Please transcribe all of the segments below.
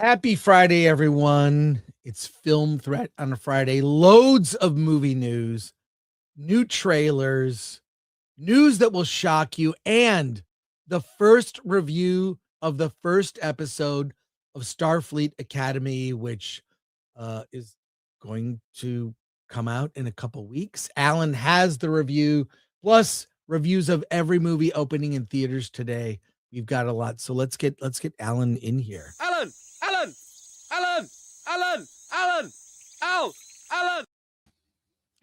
Happy Friday, everyone. It's Film Threat on a Friday. Loads of movie news, new trailers, news that will shock you, and the first review of the first episode of Starfleet Academy, which is going to come out in a couple weeks. Alan has the review, plus reviews of every movie opening in theaters today. We've got a lot, so let's get Alan in here. Alan!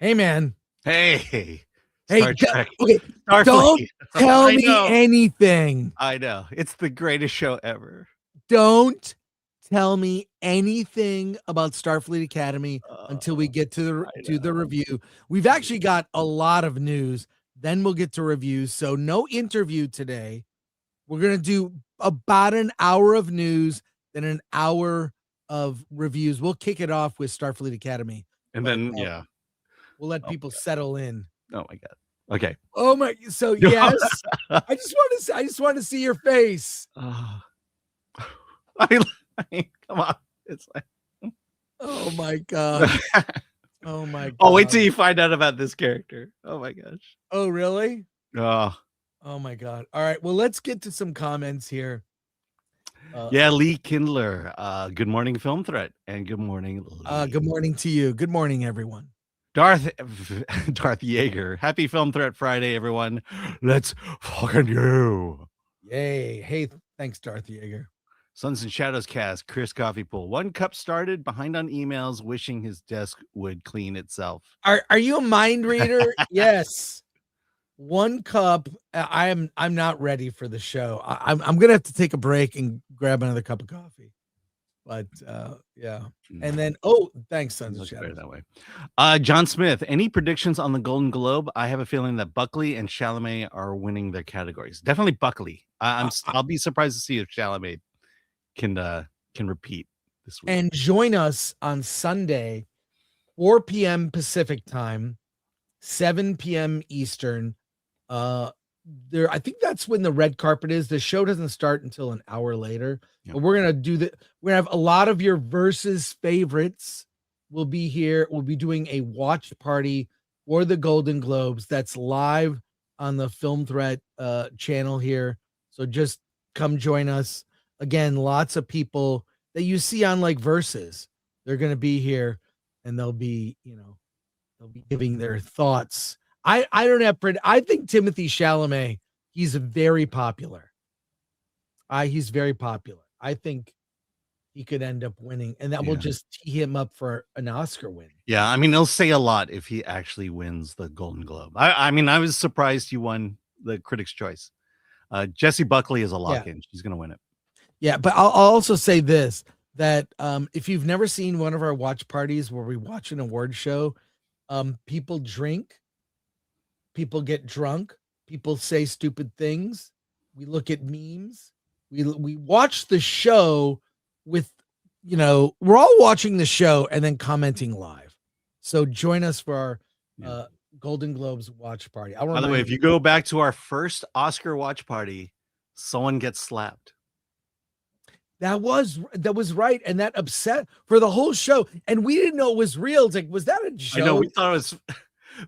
Hey, man. Hey. Hey, Trek. okay, Starfleet. don't tell I me know. anything. I know. It's the greatest show ever. Don't tell me anything about Starfleet Academy until we get to the review. We've actually got a lot of news. Then we'll get to reviews. So no interview today. We're going to do about an hour of news, then an hour of reviews. We'll kick it off with Starfleet Academy. And then, yeah. We'll let people settle in. Oh my God. Okay. Oh my! So yes, I just want to see your face. I mean, come on. It's like, oh my God. Oh my God. Oh, wait till you find out about this character. Oh my gosh. Oh really? Oh my God. All right. Well, let's get to some comments here. Yeah, Lee Kindler. Good morning, Film Threat, and good morning, Lee. Good morning to you. Good morning, everyone. Darth Yeager. Happy Film Threat Friday, everyone. Let's fucking go. Yay. Hey, thanks, Darth Yeager. Suns and Shadows cast, Chris Coffeepool. 1 cup started, behind on emails, wishing his desk would clean itself. Are you a mind reader? Yes. 1 cup. I'm not ready for the show. I'm gonna have to take a break and grab another cup of coffee. But yeah. And then thanks, Suns and Shadows. That way. John Smith, any predictions on the Golden Globe? I have a feeling that Buckley and Chalamet are winning their categories. Definitely Buckley. I'll be surprised to see if Chalamet can repeat this week. And join us on Sunday, 4 p.m. Pacific time, 7 p.m. Eastern. I think that's when the red carpet is. The show doesn't start until an hour later. Yep. But we're gonna have a lot of your versus favorites will be here. We'll be doing a watch party for the Golden Globes that's live on the Film Threat channel here. So just come join us. Again, lots of people that you see on like Versus, they're gonna be here and they'll be giving their thoughts. I don't have. I think Timothy Chalamet, he's very popular. He's very popular. I think he could end up winning, and that will just tee him up for an Oscar win. Yeah, I mean, it'll say a lot if he actually wins the Golden Globe. I mean, I was surprised he won the Critics' Choice. Jessie Buckley is a lock-in. She's going to win it. Yeah, but I'll also say this, that if you've never seen one of our watch parties where we watch an award show, people drink. People get drunk. People say stupid things. We look at memes. We watch the show with, we're all watching the show and then commenting live. So join us for our Golden Globes watch party. By the way, if you go back to our first Oscar watch party, someone gets slapped. That was right. And that upset for the whole show. And we didn't know it was real. It's like, was that a joke? I know, we thought it was...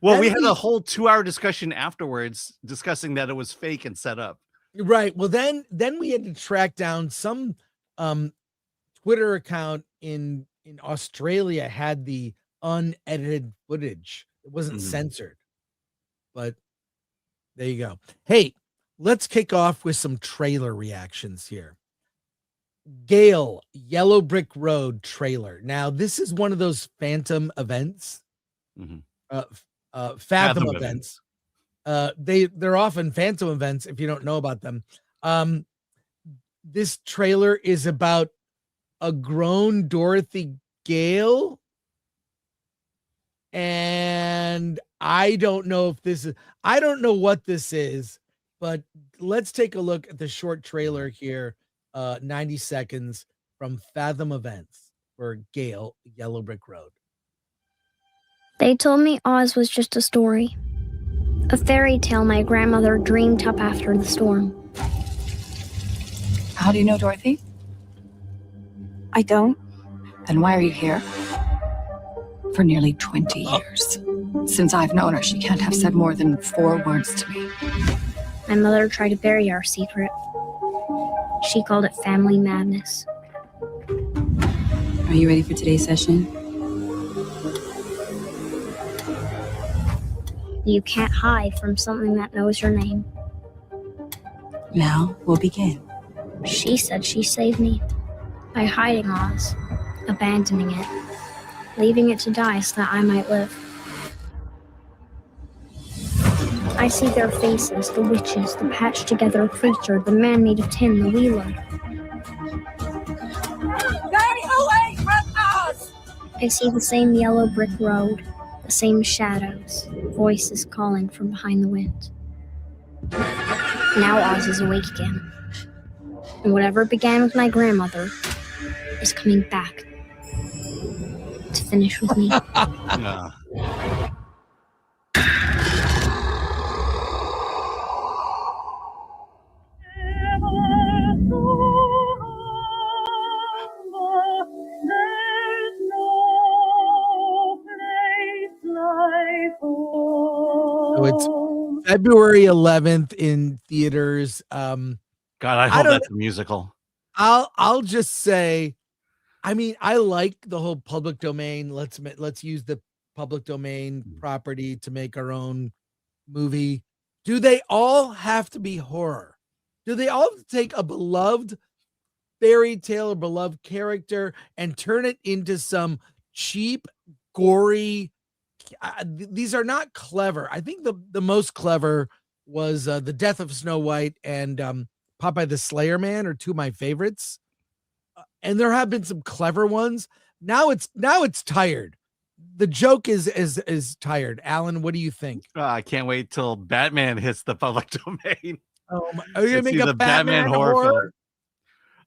Well, we had a whole 2-hour discussion afterwards discussing that it was fake and set up. Right. Well, then we had to track down some Twitter account in Australia had the unedited footage. It wasn't censored. But there you go. Hey, let's kick off with some trailer reactions here. Gale, Yellow Brick Road trailer. Now, this is one of those phantom events. Fathom events. They're often phantom events if you don't know about them. This trailer is about a grown Dorothy Gale, and I don't know what this is, but let's take a look at the short trailer here. 90 seconds from Fathom Events for Gale, Yellow Brick Road. They told me Oz was just a story, a fairy tale my grandmother dreamed up after the storm. How do you know Dorothy? I don't. Then why are you here? For nearly 20 years. Since I've known her, she can't have said more than 4 words to me. My mother tried to bury our secret. She called it family madness. Are you ready for today's session? You can't hide from something that knows your name. Now we'll begin. She said she saved me by hiding Oz, abandoning it, leaving it to die so that I might live. I see their faces, the witches, the patched together creature, the man made of tin, the wheeler. Stay away from us! I see the same yellow brick road, the same shadows, voices calling from behind the wind. Now Oz is awake again. And whatever began with my grandmother is coming back to finish with me. Yeah. So it's February 11th in theaters. God, I hope don't- that's a musical. I'll just say, I mean, I like the whole public domain. Let's use the public domain property to make our own movie. Do they all have to be horror? Do they all have to take a beloved fairy tale or beloved character and turn it into some cheap, gory? These are not clever. I think the most clever was the Death of Snow White and Popeye the Slayer Man are two of my favorites. And there have been some clever ones. Now it's tired. The joke is tired. Alan, what do you think? I can't wait till Batman hits the public domain. Are you gonna make a Batman horror film?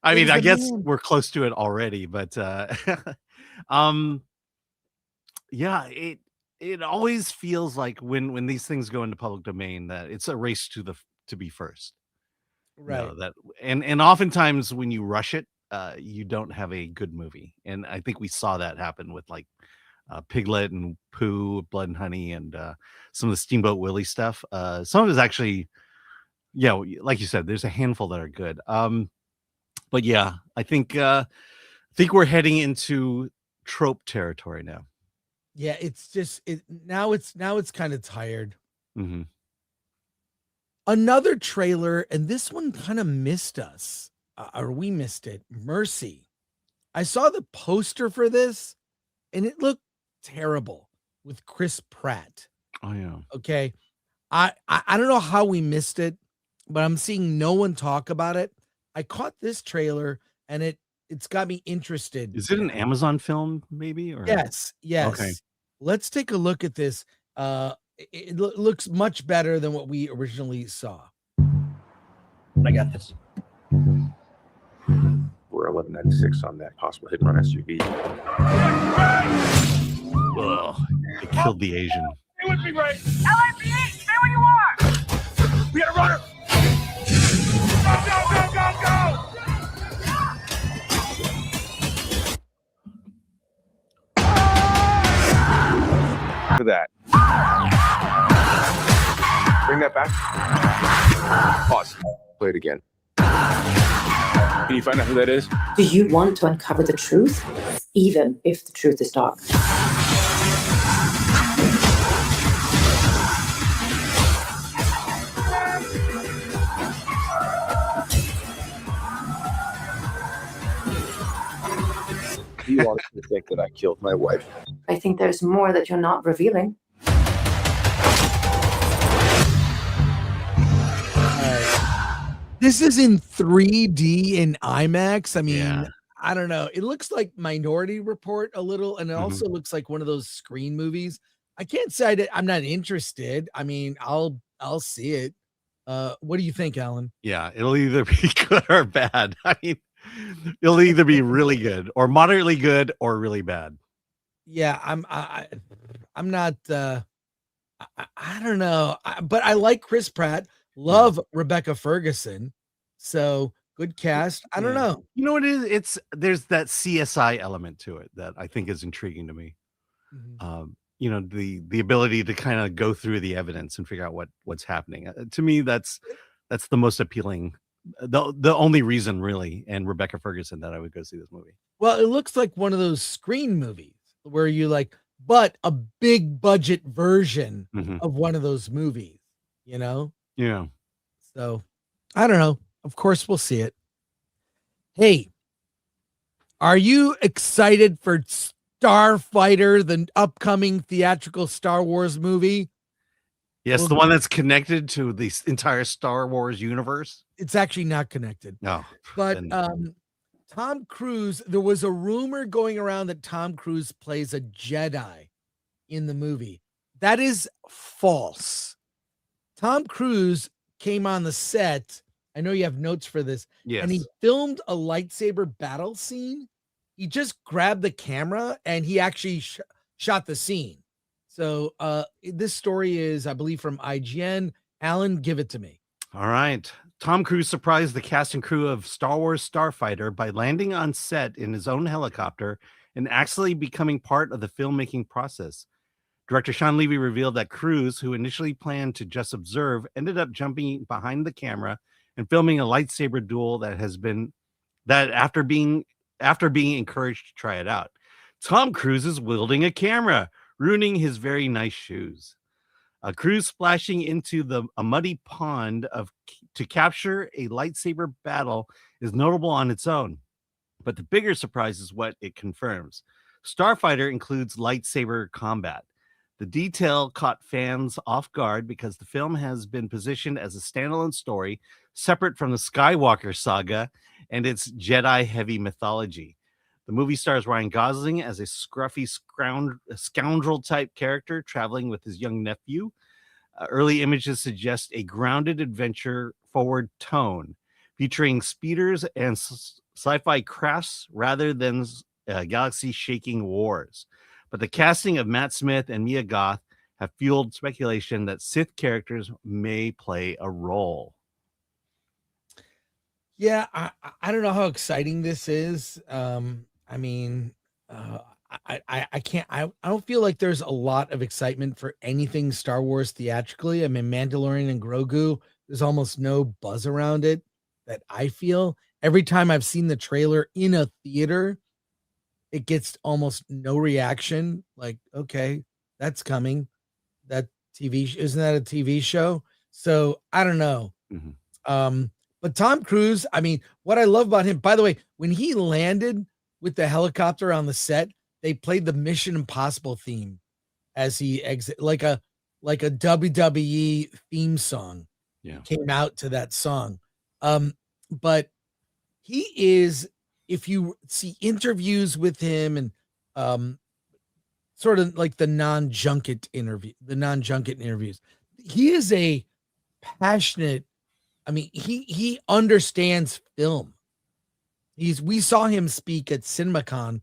I mean, Who's I the guess man? we're close to it already, but yeah, it always feels like when these things go into public domain that it's a race to be first. You Right. know, that and oftentimes when you rush it, you don't have a good movie. And I think we saw that happen with like Piglet and Pooh, Blood and Honey, and some of the Steamboat Willie stuff. Some of it is actually, yeah, like you said, there's a handful that are good. But yeah, I think we're heading into trope territory now. Yeah, it's just now it's kind of tired. Mm-hmm. Another trailer, and this one kind of missed us, or we missed it. Mercy. I saw the poster for this, and it looked terrible with Chris Pratt. Oh yeah. Okay, I don't know how we missed it, but I'm seeing no one talk about it. I caught this trailer, and it's got me interested. Is it an Amazon film, maybe? Or Yes. Okay. Let's take a look at this. It looks much better than what we originally saw. I got this. We're 1196 on that possible hit and run SUV. Ugh, it killed the Asian. Stay with me, Ray. LAPD, stay where you are. We got a runner. Go. For that. Bring that back. Pause. Play it again. Can you find out who that is? Do you want to uncover the truth, even if the truth is dark? Do you honestly think that I killed my wife? I think there's more that you're not revealing. This is in 3D in IMAX. I mean, Yeah. I don't know. It looks like Minority Report a little, and it also looks like one of those screen movies. I can't say I'm not interested. I mean, I'll see it. What do you think, Alan? Yeah, it'll either be good or bad. I mean, it'll either be really good or moderately good or really bad. Yeah, I'm not. I don't know, but I like Chris Pratt. Love Rebecca Ferguson. So good cast. I don't Yeah. know. You know what it is? There's that CSI element to it that I think is intriguing to me. Mhm. You know, the ability to kind of go through the evidence and figure out what's happening. To me, that's the most appealing, the only reason really, and Rebecca Ferguson, that I would go see this movie. Well, it looks like one of those screen movies where you like, but a big budget version Mhm. of one of those movies, you know? Yeah. So I don't know. Of course, we'll see it. Hey, are you excited for Starfighter, the upcoming theatrical Star Wars movie? Yes, Well, the one that's connected to the entire Star Wars universe. it's actually not connected. No, But then Tom Cruise, there was a rumor going around that Tom Cruise plays a Jedi in the movie. That is false. Tom Cruise came on the set. I know you have notes for this. yes. And he filmed a lightsaber battle scene. He just grabbed the camera and he actually shot the scene. So this story is, I believe, from IGN. Alan, give it to me. All right. Tom Cruise surprised the cast and crew of Star Wars Starfighter by landing on set in his own helicopter and actually becoming part of the filmmaking process. Director Sean Levy revealed that Cruise, who initially planned to just observe, ended up jumping behind the camera and filming a lightsaber duel after being encouraged to try it out. Tom Cruise is wielding a camera, ruining his very nice shoes. Cruise splashing into a muddy pond to capture a lightsaber battle is notable on its own. But the bigger surprise is what it confirms. Starfighter includes lightsaber combat. The detail caught fans off guard because the film has been positioned as a standalone story, separate from the Skywalker saga and its Jedi-heavy mythology. The movie stars Ryan Gosling as a scruffy scoundrel-type character traveling with his young nephew. Early images suggest a grounded adventure-forward tone, featuring speeders and sci-fi crafts rather than galaxy-shaking wars. But the casting of Matt Smith and Mia Goth have fueled speculation that Sith characters may play a role. Yeah, I don't know how exciting this is. I mean, I can't. I don't feel like there's a lot of excitement for anything Star Wars theatrically. I mean, Mandalorian and Grogu, there's almost no buzz around it that I feel. Every time I've seen the trailer in a theater, it gets almost no reaction. Like, okay, that's coming. That isn't that a TV show? So I don't know. Mhm. But Tom Cruise, I mean, what I love about him, by the way, when he landed with the helicopter on the set, they played the Mission Impossible theme as he exit, like a WWE theme song. Yeah. Came out to that song. But he is, if you see interviews with him and sort of like the non-junket interviews, he is a passionate. I mean, he understands film. We saw him speak at CinemaCon,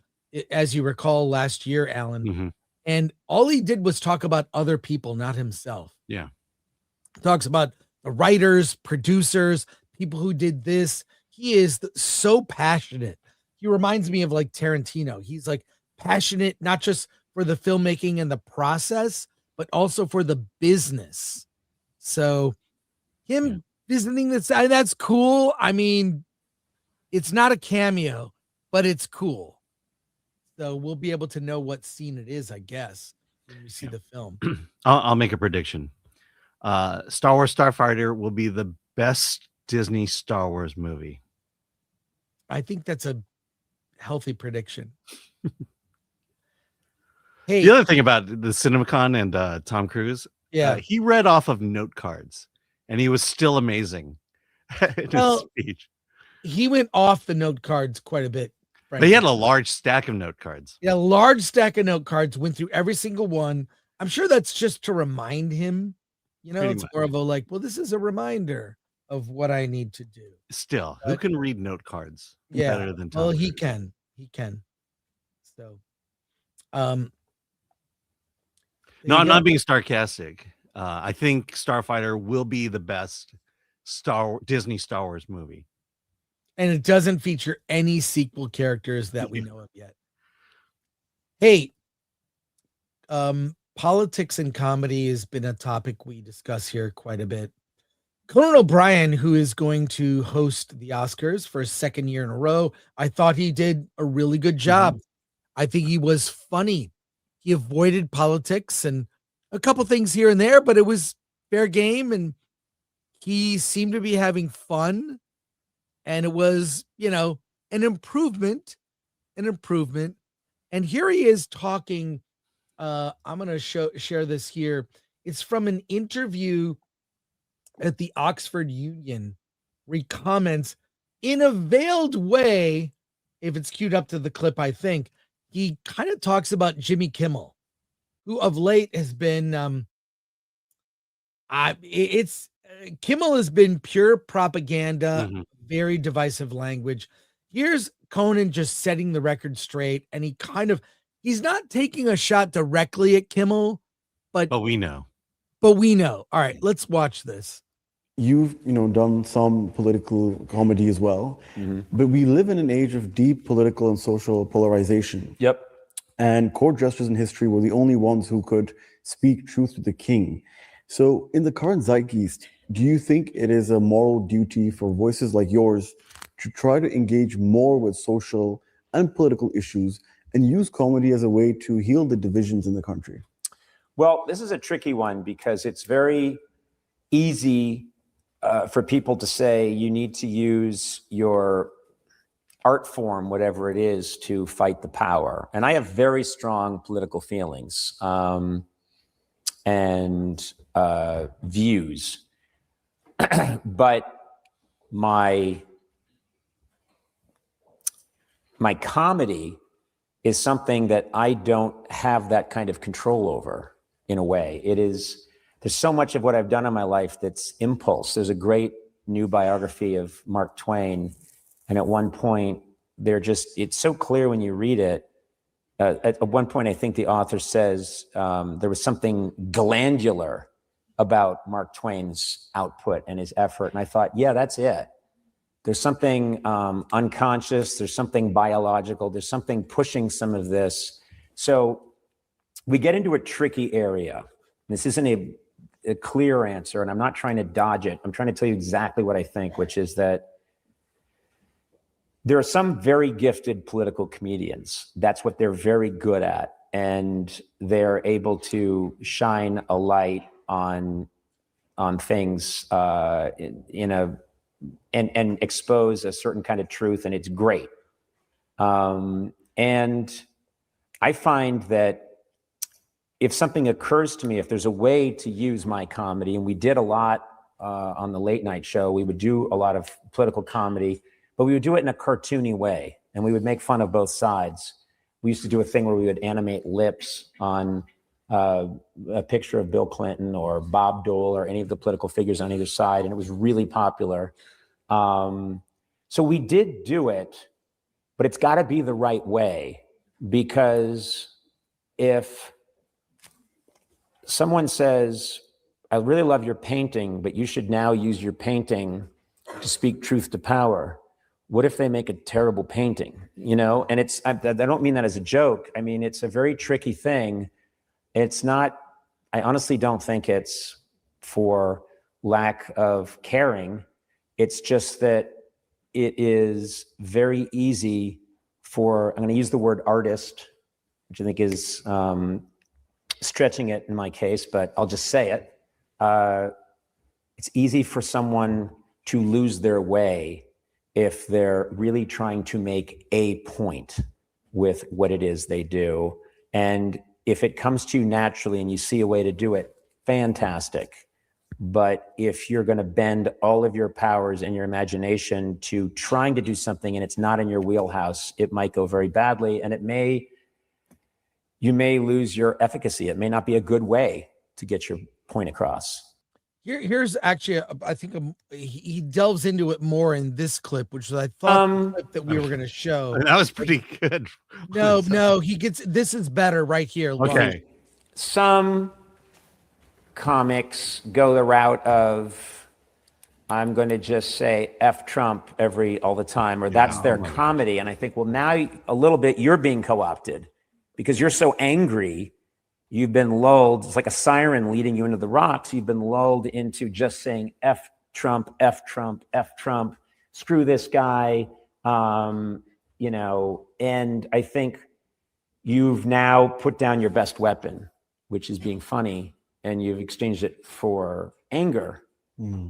as you recall, last year, Alan. Mm-hmm. And all he did was talk about other people, not himself. Yeah. Talks about the writers, producers, people who did this. He is so passionate. He reminds me of like Tarantino. He's like passionate, not just for the filmmaking and the process, but also for the business. So him visiting this, that's cool. I mean, it's not a cameo, but it's cool. So we'll be able to know what scene it is, I guess, when we see the film. I'll make a prediction. Star Wars Starfighter will be the best Disney Star Wars movie. I think that's a healthy prediction. Hey, The other thing about the CinemaCon and Tom Cruise, he read off of note cards, and he was still amazing in his speech. He went off the note cards quite a bit. But he had a large stack of note cards. Yeah, a large stack of note cards, went through every single one. I'm sure that's just to remind him. You know, it's more of a like, well, this is a reminder of what I need to do. Still, who can read note cards better than Tom? Well, Cruise? he can. So, no, I'm not being sarcastic. I think Starfighter will be the best Disney Star Wars movie. And it doesn't feature any sequel characters that we know of yet. Hey, politics and comedy has been a topic we discuss here quite a bit. Conan O'Brien, who is going to host the Oscars for a second year in a row, I thought he did a really good job. I think he was funny. He avoided politics and a couple things here and there, but it was fair game, and he seemed to be having fun. And it was, an improvement. And here he is talking. I'm going to share this here. It's from an interview at the Oxford Union, where he comments in a veiled way. If it's queued up to the clip, I think he kind of talks about Jimmy Kimmel, who of late has been, Kimmel has been pure propaganda, very divisive language. Here's Conan just setting the record straight, and he's not taking a shot directly at Kimmel, but we know. All right, let's watch this. You've, done some political comedy as well, but we live in an age of deep political and social polarization. Yep. And court jesters in history were the only ones who could speak truth to the king. So in the current zeitgeist, do you think it is a moral duty for voices like yours to try to engage more with social and political issues and use comedy as a way to heal the divisions in the country? Well, this is a tricky one because it's very easy for people to say you need to use your art form, whatever it is, to fight the power. And I have very strong political feelings and views. But my comedy is something that I don't have that kind of control over, in a way. There's so much of what I've done in my life that's impulse. There's a great new biography of Mark Twain, and at one point, it's so clear when you read it. At one point, I think the author says there was something glandular about Mark Twain's output and his effort. And I thought, yeah, that's it. There's something unconscious. There's something biological. There's something pushing some of this. So we get into a tricky area. This isn't a clear answer, and I'm not trying to dodge it. I'm trying to tell you exactly what I think, which is that there are some very gifted political comedians. That's what they're very good at. And they're able to shine a light on things and expose a certain kind of truth, and it's great. And I find that if something occurs to me, if there's a way to use my comedy, and we did a lot on the late night show, we would do a lot of political comedy, but we would do it in a cartoony way, and we would make fun of both sides. We used to do a thing where we would animate lips on a picture of Bill Clinton or Bob Dole or any of the political figures on either side, and it was really popular. So we did do it, but it's got to be the right way, because if someone says, I really love your painting, but you should now use your painting to speak truth to power, what if they make a terrible painting? And I don't mean that as a joke. I mean, it's a very tricky thing. It's not, I honestly don't think it's for lack of caring. It's just that it is very easy for, I'm going to use the word artist, which I think is stretching it in my case, but I'll just say it. It's easy for someone to lose their way if they're really trying to make a point with what it is they do. And if it comes to you naturally and you see a way to do it, fantastic. But if you're going to bend all of your powers and your imagination to trying to do something and it's not in your wheelhouse, it might go very badly, and you may lose your efficacy. It may not be a good way to get your point across. Here's actually, I think he delves into it more in this clip, which I thought the clip that we were going to show. That was pretty good. No, this is better right here. Okay. Some comics go the route of I'm going to just say F Trump all the time, or that's their comedy. And I think, well, now a little bit you're being co-opted because you're so angry. You've been lulled. It's like a siren leading you into the rocks. You've been lulled into just saying F Trump, F Trump, F Trump, screw this guy. You know, and I think you've now put down your best weapon, which is being funny, and you've exchanged it for anger.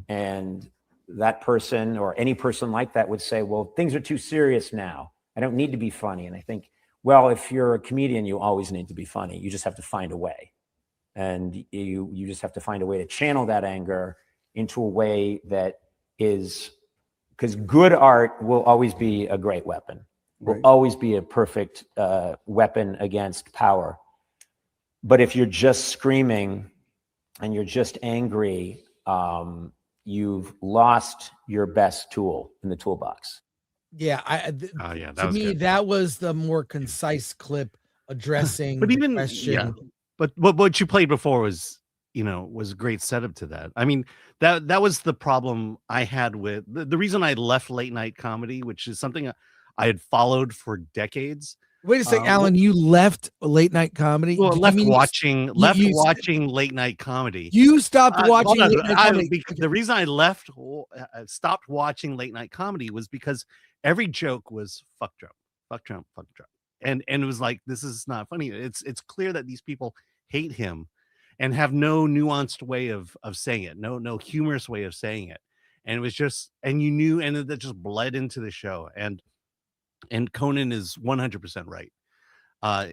And that person or any person like that would say, well, things are too serious now. I don't need to be funny. And I think, well, if you're a comedian, you always need to be funny. You just have to find a way. And you just have to find a way to channel that anger into a way that is, because good art will always be a great weapon, will always be a perfect weapon against power. But if you're just screaming and you're just angry, you've lost your best tool in the toolbox. Yeah, to me, that was the more concise clip addressing but even the question. But what you played before was, you know, was a great setup to that. I mean, that was the problem I had with the reason I left late night comedy, which is something I had followed for decades. Wait a second, Alan, you left late night comedy? Well, left watching late night comedy. You stopped watching late night comedy. The reason I left, stopped watching late night comedy was because every joke was fuck Trump, fuck Trump, fuck Trump. And it was like, this is not funny. It's clear that these people hate him and have no nuanced way of saying it, no humorous way of saying it. And it was just, and you knew, and that just bled into the show. And Conan is 100% right.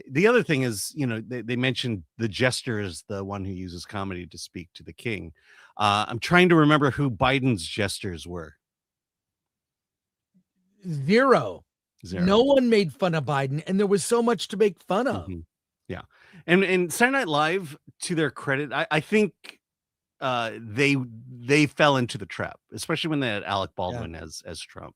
The other thing is, you know, they mentioned the jester is the one who uses comedy to speak to the king. I'm trying to remember who Biden's jesters were. Zero. No one made fun of Biden, and there was so much to make fun of. Yeah. And Saturday Night Live, to their credit, I think they fell into the trap, especially when they had Alec Baldwin as Trump.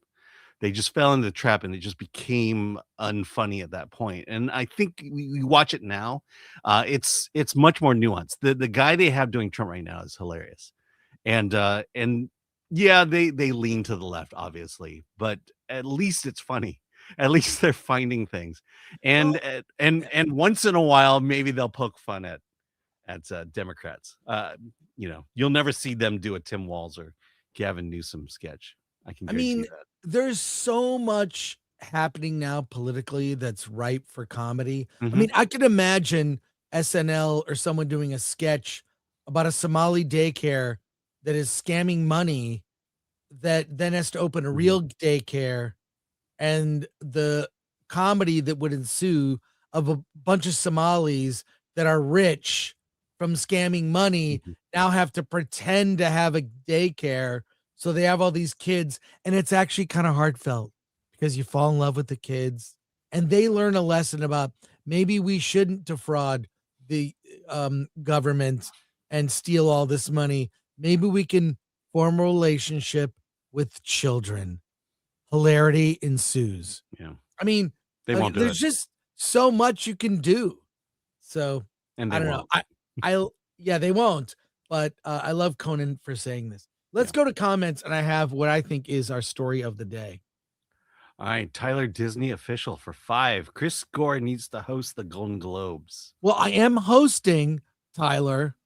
They just fell into the trap and it just became unfunny at that point. And I think we watch it now. It's much more nuanced. The guy they have doing Trump right now is hilarious. And yeah, they lean to the left, obviously, but at least it's funny. At least they're finding things. And once in a while, maybe they'll poke fun at Democrats. You know, you'll never see them do a Tim Walz or Gavin Newsom sketch. I mean, that. There's so much happening now politically that's ripe for comedy. I mean, I can imagine SNL or someone doing a sketch about a Somali daycare that is scamming money that then has to open a real daycare, and the comedy that would ensue of a bunch of Somalis that are rich from scamming money now have to pretend to have a daycare. So they have all these kids, and it's actually kind of heartfelt because you fall in love with the kids and they learn a lesson about maybe we shouldn't defraud the government and steal all this money. Maybe we can form a relationship with children. Hilarity ensues. Yeah. I mean, they won't do there's just so much you can do. So I don't know. Yeah, they won't. But I love Conan for saying this. Let's go to comments, and I have what I think is our story of the day. All right, Tyler Disney official for 5. Chris Gore needs to host the Golden Globes. Well, I am hosting, Tyler,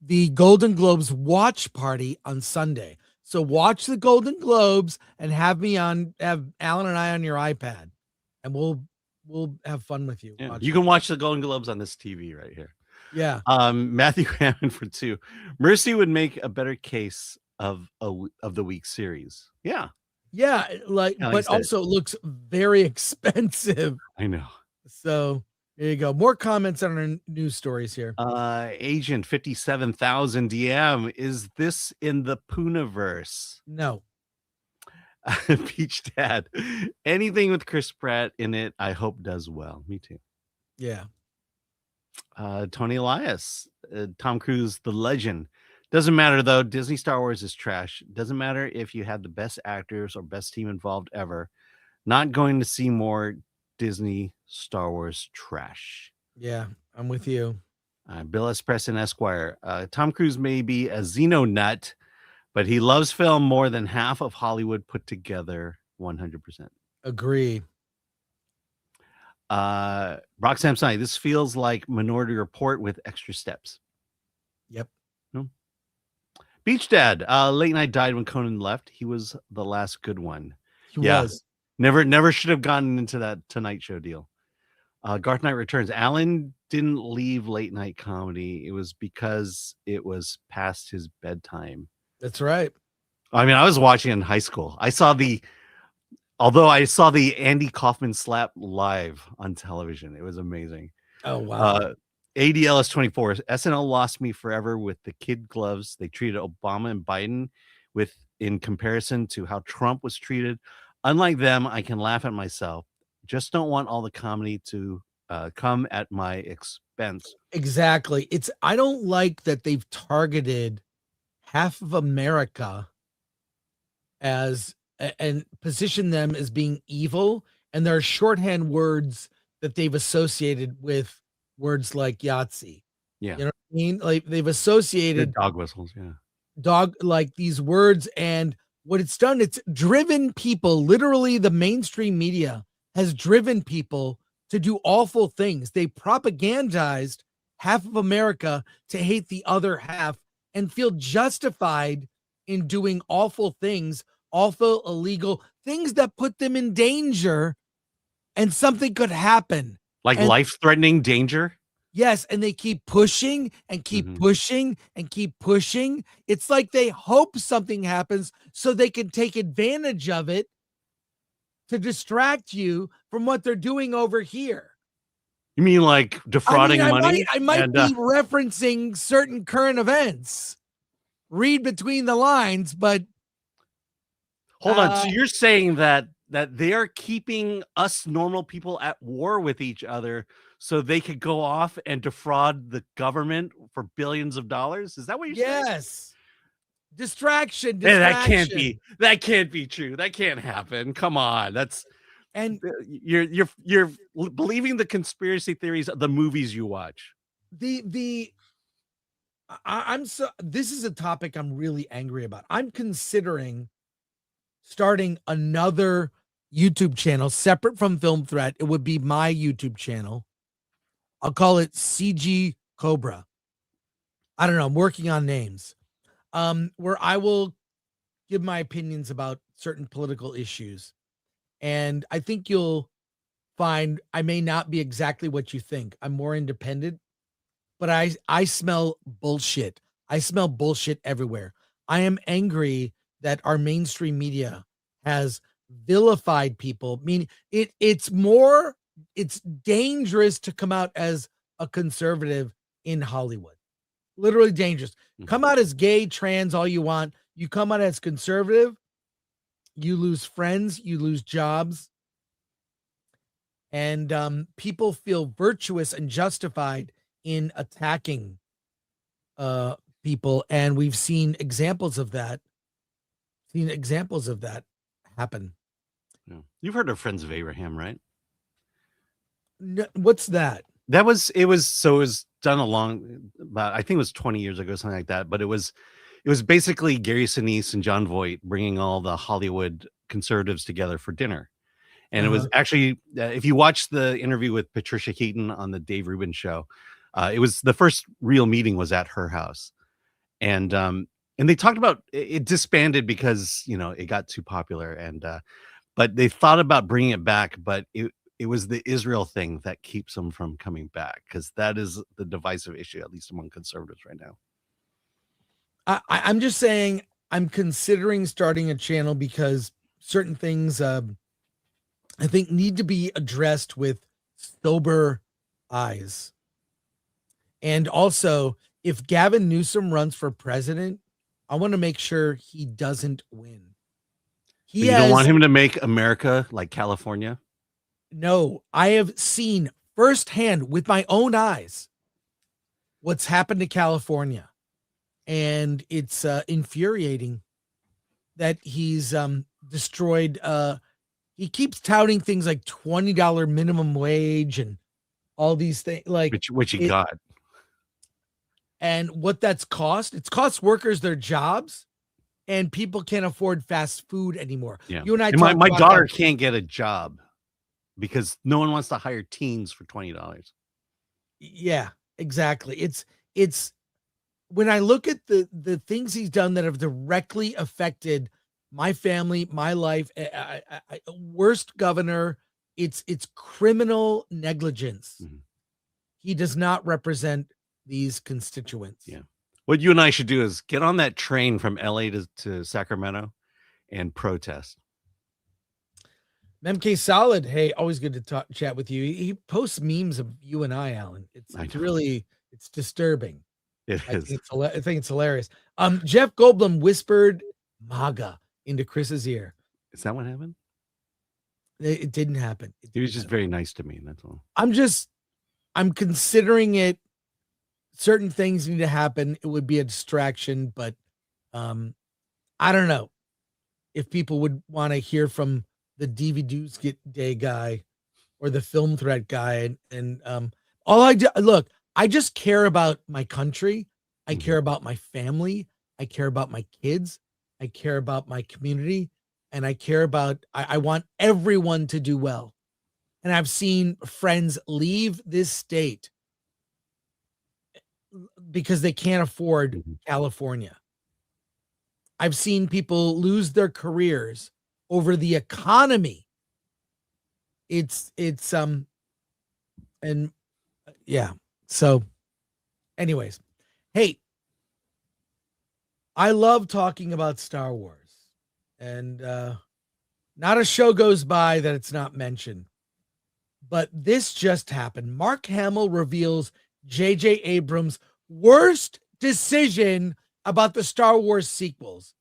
the Golden Globes watch party on Sunday. So watch the Golden Globes and have Alan and I on your iPad, and we'll have fun with you. Yeah, you can watch the Golden Globes on this TV right here. Yeah. Matthew Hammond for 2. Mercy would make a better case of the week series. Yeah, but also it looks very expensive. I know. So there you go. More comments on our news stories here. Agent 57,000 DM, is this in the Poonaverse? No. Peach Dad, anything with Chris Pratt in it I hope does well. Me too. Yeah. Tony Elias, Tom Cruise, the legend. Doesn't matter though. Disney Star Wars is trash. Doesn't matter if you had the best actors or best team involved ever. Not going to see more Disney Star Wars trash. Yeah, I'm with you. Bill S. Preston Esquire. Tom Cruise may be a Xeno nut, But he loves film more than half of Hollywood put together. 100%. Agree. Brock Samsonite, this feels like Minority Report with extra steps. Yep. No. Beach Dad, late night died when Conan left. He was the last good one. He was. Never should have gotten into that Tonight Show deal. Garth Knight returns. Alan didn't leave late night comedy. It was because it was past his bedtime. That's right. I mean, I was watching in high school. I saw the Andy Kaufman slap live on television. It was amazing. Oh, wow. ADLS 24. SNL lost me forever with the kid gloves they treated Obama and Biden with in comparison to how Trump was treated. Unlike them, I can laugh at myself. Just don't want all the comedy to come at my expense. Exactly. I don't like that they've targeted half of America as and position them as being evil, and there are shorthand words that they've associated with words like Yahtzee. Yeah. You know what I mean? Like they've associated dog whistles, yeah. Dog like these words, and what it's done, it's driven people, literally the mainstream media has driven people to do awful things. They propagandized half of America to hate the other half and feel justified in doing awful things, awful, illegal things that put them in danger, and something could happen. Like life-threatening danger? Yes, and they keep pushing and keep pushing and keep pushing. It's like they hope something happens so they can take advantage of it to distract you from what they're doing over here. You mean like defrauding money? I might be referencing certain current events. Read between the lines, but hold on. So you're saying that they are keeping us normal people at war with each other so they could go off and defraud the government for billions of dollars? Is that what you're saying? Yes. Distraction. Hey, that can't be true. That can't happen. Come on. And you're believing the conspiracy theories of the movies you watch. This is a topic I'm really angry about. I'm considering starting another YouTube channel separate from Film Threat. It would be my YouTube channel. I'll call it CG Cobra. I don't know. I'm working on names. Where I will give my opinions about certain political issues. And I think you'll find I may not be exactly what you think. I'm more independent, but I smell bullshit. I smell bullshit everywhere. I am angry that our mainstream media has vilified people. I mean, it's dangerous to come out as a conservative in Hollywood. Literally dangerous. Come out as gay, trans, all you want. You come out as conservative, you lose friends, you lose jobs. And people feel virtuous and justified in attacking people. And we've seen examples of that. Happen. Yeah. You've heard of Friends of Abraham, right? No, what's that? It was done about, I think it was 20 years ago, something like that. But it was basically Gary Sinise and John Voight bringing all the Hollywood conservatives together for dinner. And it was actually, if you watch the interview with Patricia Keaton on the Dave Rubin show, it was the first real meeting was at her house. And they talked about it disbanded because, it got too popular. And but they thought about bringing it back, but it was the Israel thing that keeps them from coming back, because that is the divisive issue, at least among conservatives right now. I'm just saying I'm considering starting a channel because certain things I think need to be addressed with sober eyes. And also, if Gavin Newsom runs for president, I want to make sure he doesn't win. You don't want him to make America like California? No, I have seen firsthand with my own eyes what's happened to California. And it's infuriating that he's destroyed. He keeps touting things like $20 minimum wage and all these things, like which he got. And what that's cost, it's cost workers their jobs. and people can't afford fast food anymore. Yeah. You and I And my talked about daughter that. can't get a job because no one wants to hire teens for $20. Yeah, exactly. It's when I look at the things he's done that have directly affected my family, my life, worst governor, it's criminal negligence. Mhm. He does not represent these constituents. Yeah. What you and I should do is get on that train from LA to Sacramento and protest. MK Solid, hey, always good to chat with you. He posts memes of you and I, Alan. It's really disturbing. It I is. think it's hilarious. Jeff Goldblum whispered MAGA into Chris's ear. Is that what happened? It didn't happen. He was just very nice to me. That's all. I'm considering it. Certain things need to happen. It would be a distraction, but I don't know if people would want to hear from the DVDs Get Day guy or the Film Threat guy. And all I do, look, I just care about my country. I care about my family. I care about my kids. I care about my community. And I care about, I want everyone to do well. And I've seen friends leave this state because they can't afford California. I've seen people lose their careers over the economy. It's and yeah. So anyways, hey, I love talking about Star Wars, and not a show goes by that it's not mentioned. But this just happened. Mark Hamill reveals J.J. Abrams' worst decision about the Star Wars sequels.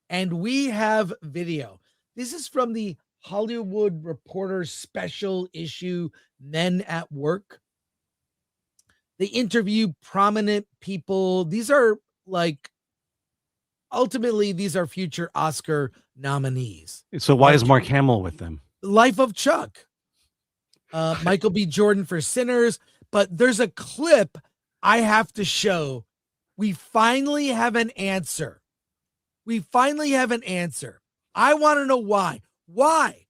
And we have video. This is from the Hollywood Reporter special issue, Men at Work. They interview prominent people. These are ultimately, these are future Oscar nominees. So why is Mark Hamill with them? Life of Chuck. Michael B. Jordan for Sinners. But there's a clip I have to show. We finally have an answer. I want to know why. Why?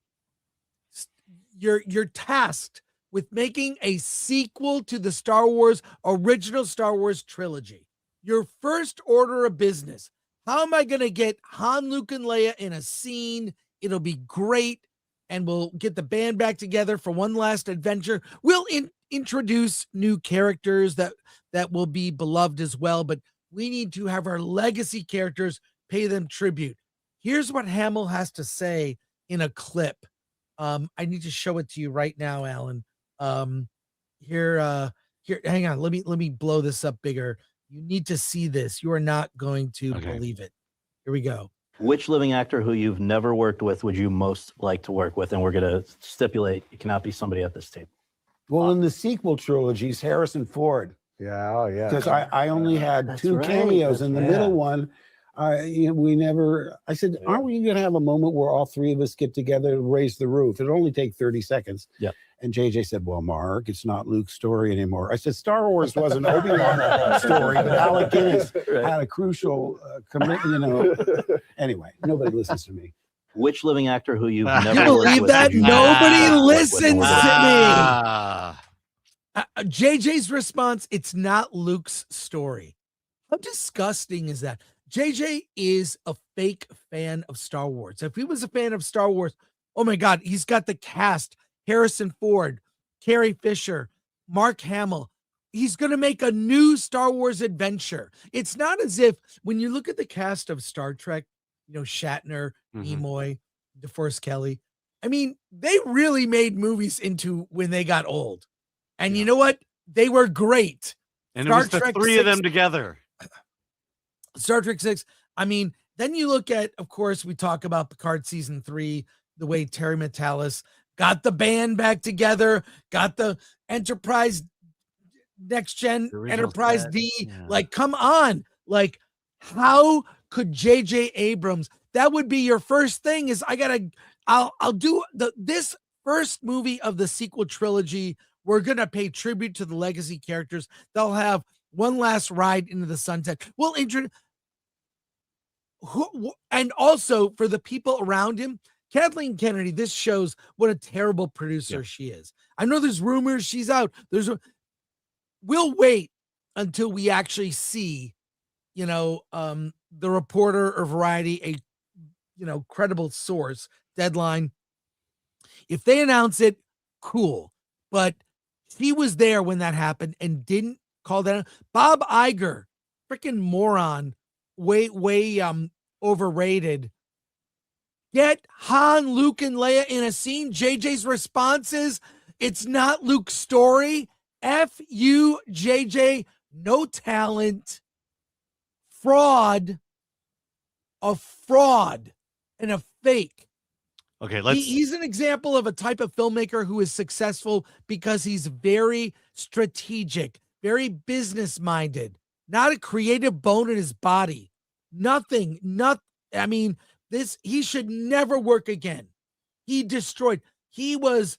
You're tasked with making a sequel to the original Star Wars trilogy. Your first order of business. How am I going to get Han, Luke, and Leia in a scene? It'll be great. And we'll get the band back together for one last adventure. We'll introduce new characters that will be beloved as well. But we need to have our legacy characters, pay them tribute. Here's what Hamill has to say in a clip. I need to show it to you right now, Alan. Here, hang on. Let me blow this up bigger. You need to see this. You are not going to believe it. Here we go. Which living actor who you've never worked with would you most like to work with? And we're going to stipulate it cannot be somebody at this table. Well, in the sequel trilogies, Harrison Ford. Yeah, oh yeah. Because I only had That's two right, cameos. In the middle one, we never. I said, aren't we going to have a moment where all three of us get together to raise the roof? It'll only take 30 seconds. Yeah. And JJ said, well, Mark, it's not Luke's story anymore. I said, Star Wars was an Obi-Wan story, but Alec Guinness had a crucial Anyway, nobody listens to me. Which living actor who you've never You worked believe with that? would you Nobody work with? listens to me. JJ's response, it's not Luke's story. How disgusting is that? JJ is a fake fan of Star Wars. If he was a fan of Star Wars, oh my God, he's got the cast. Harrison Ford, Carrie Fisher, Mark Hamill. He's going to make a new Star Wars adventure. It's not as if when you look at the cast of Star Trek, Shatner, Nimoy, DeForest Kelley, I mean, they really made movies into when they got old. And you know what? They were great. And it was the three of them together. Star Trek 6. I mean, then you look at, of course, we talk about Picard season 3, the way Terry Matalas got the band back together, got the Enterprise Next Gen Enterprise D. Yeah. Come on. How could J.J. Abrams, that would be your first thing is I'll do this first movie of the sequel trilogy. We're going to pay tribute to the legacy characters. They'll have one last ride into the sunset. We'll introduce. and also for the people around him, Kathleen Kennedy, this shows what a terrible producer she is. I know there's rumors she's out. We'll wait until we actually see, the reporter or Variety, a credible source, Deadline. If they announce it, cool. But he was there when that happened and didn't call that. Bob Iger, freaking moron, way overrated. Get Han, Luke, and Leia in a scene. JJ's response is, it's not Luke's story. F you, JJ. No talent. Fraud. A fraud and a fake. Okay, he's an example of a type of filmmaker who is successful because he's very strategic, very business-minded, not a creative bone in his body. He should never work again. He was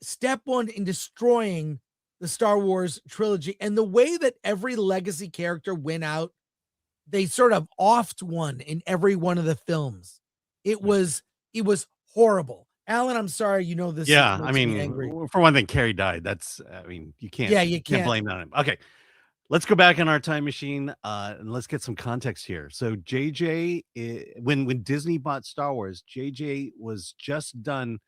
step one in destroying the Star Wars trilogy. And the way that every legacy character went out, they sort of offed one in every one of the films. It was horrible. Alan, I'm sorry, this. Yeah, makes me angry. for one thing, Carrie died. You can't. Yeah, you can't blame that on him. Okay, let's go back in our time machine and let's get some context here. So JJ, when Disney bought Star Wars, JJ was just done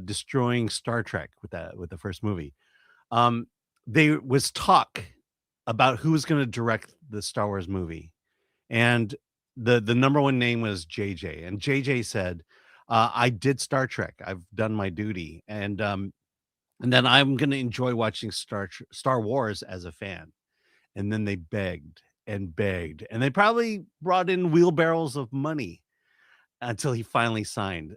destroying Star Trek with the first movie. There was talk about who was going to direct the Star Wars movie, and the number one name was JJ. And JJ said, I did Star Trek. I've done my duty. And then I'm going to enjoy watching Star Wars as a fan. And then they begged and begged. And they probably brought in wheelbarrows of money until he finally signed.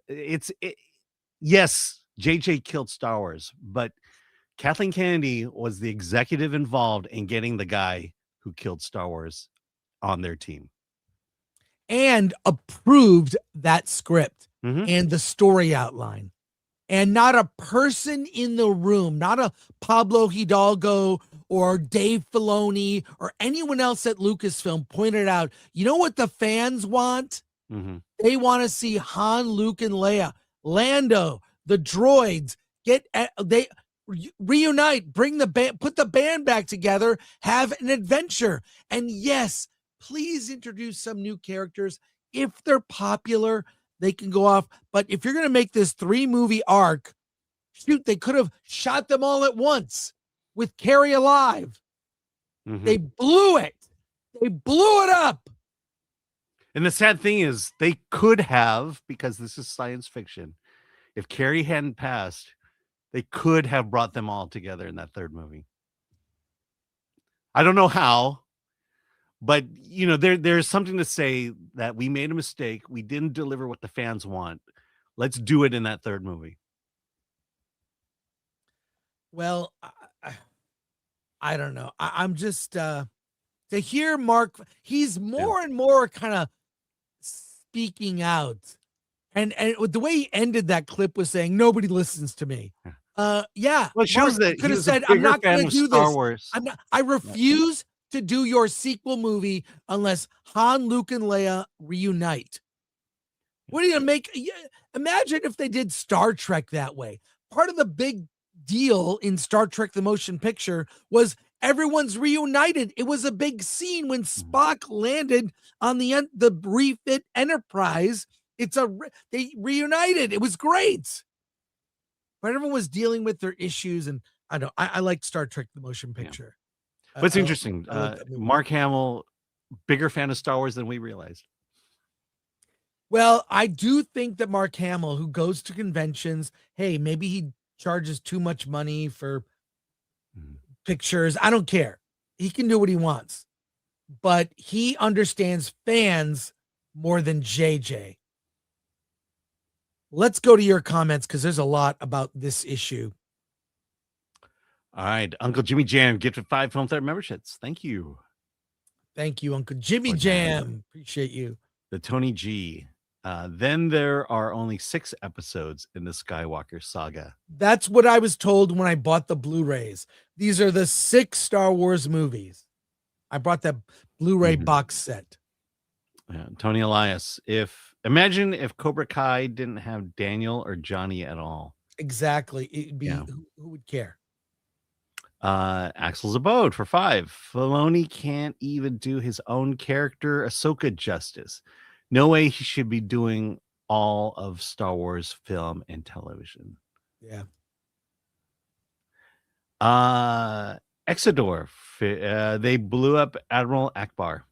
Yes, JJ killed Star Wars, but Kathleen Kennedy was the executive involved in getting the guy who killed Star Wars on their team. And approved that script and the story outline. And not a person in the room, not a Pablo Hidalgo or Dave Filoni or anyone else at Lucasfilm pointed out, you know what the fans want? They want to see Han, Luke, and Leia, Lando, the droids, reunite, bring the band, put the band back together, have an adventure. And yes, please introduce some new characters. If they're popular, they can go off. But if you're going to make this 3-movie arc, shoot, they could have shot them all at once with Carrie alive. They blew it. They blew it up. And the sad thing is they could have, because this is science fiction, if Carrie hadn't passed, they could have brought them all together in that third movie. I don't know how, but there's something to say that we made a mistake. We didn't deliver what the fans want. Let's do it in that third movie. Well, I don't know. I'm just to hear Mark. He's more and more kind of speaking out, and the way he ended that clip was saying nobody listens to me. Well, it shows that could have said, I'm not going to do Star this. Wars. I refuse to do your sequel movie unless Han, Luke, and Leia reunite. What are you gonna make? Imagine if they did Star Trek that way. Part of the big deal in Star Trek the Motion Picture was everyone's reunited. It was a big scene when Spock landed on the refit Enterprise. They reunited. It was great. But everyone was dealing with their issues, and I liked Star Trek the Motion Picture. But it's interesting. Mark Hamill, bigger fan of Star Wars than we realized. Well, I do think that Mark Hamill, who goes to conventions, hey, maybe he charges too much money for pictures. I don't care. He can do what he wants. But he understands fans more than JJ. Let's go to your comments because there's a lot about this issue. All right. Uncle Jimmy Jam gifted 5 Film Thread memberships. Thank you. Thank you, Uncle Jimmy Jam. Appreciate you. The Tony G. Then there are only 6 episodes in the Skywalker saga. That's what I was told when I bought the Blu-rays. These are the 6 Star Wars movies. I bought that Blu-ray box set. Yeah, Tony Elias. Imagine if Cobra Kai didn't have Daniel or Johnny at all. Exactly. It'd be Yeah. who would care? Axel's Abode for 5. Filoni can't even do his own character Ahsoka justice. No way he should be doing all of Star Wars film and television. Yeah. Exodor. They blew up Admiral Akbar.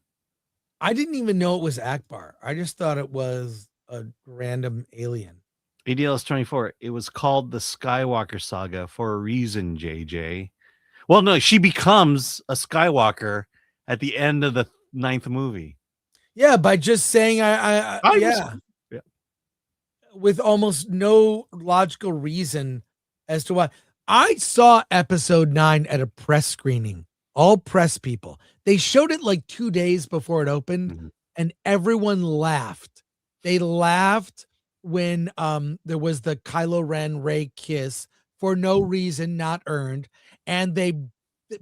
I didn't even know it was Akbar. I just thought it was a random alien. ADLS 24. It was called the Skywalker Saga for a reason, JJ. Well, no, she becomes a Skywalker at the end of the 9th movie. Yeah, by just saying yeah. With almost no logical reason as to why. I saw episode 9 at a press screening. All press people. They showed it like 2 days before it opened, and everyone laughed. They laughed when there was the Kylo Ren Rey kiss for no reason, not earned. And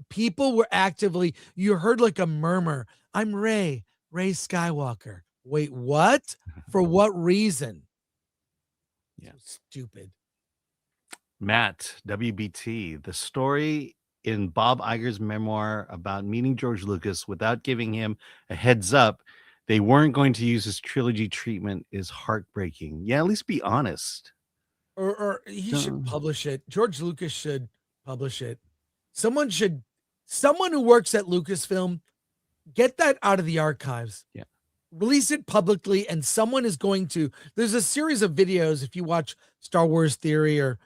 people were actively, you heard like a murmur, I'm Rey Skywalker. Wait, what? For what reason? Yeah. So stupid. Matt, WBT, the story in Bob Iger's memoir about meeting George Lucas without giving him a heads up they weren't going to use his trilogy treatment is heartbreaking. Yeah, at least be honest. Or he should publish it. George Lucas should publish it. Someone who works at Lucasfilm, get that out of the archives. Yeah. Release it publicly, and someone is going to. There's a series of videos. If you watch Star Wars Theory or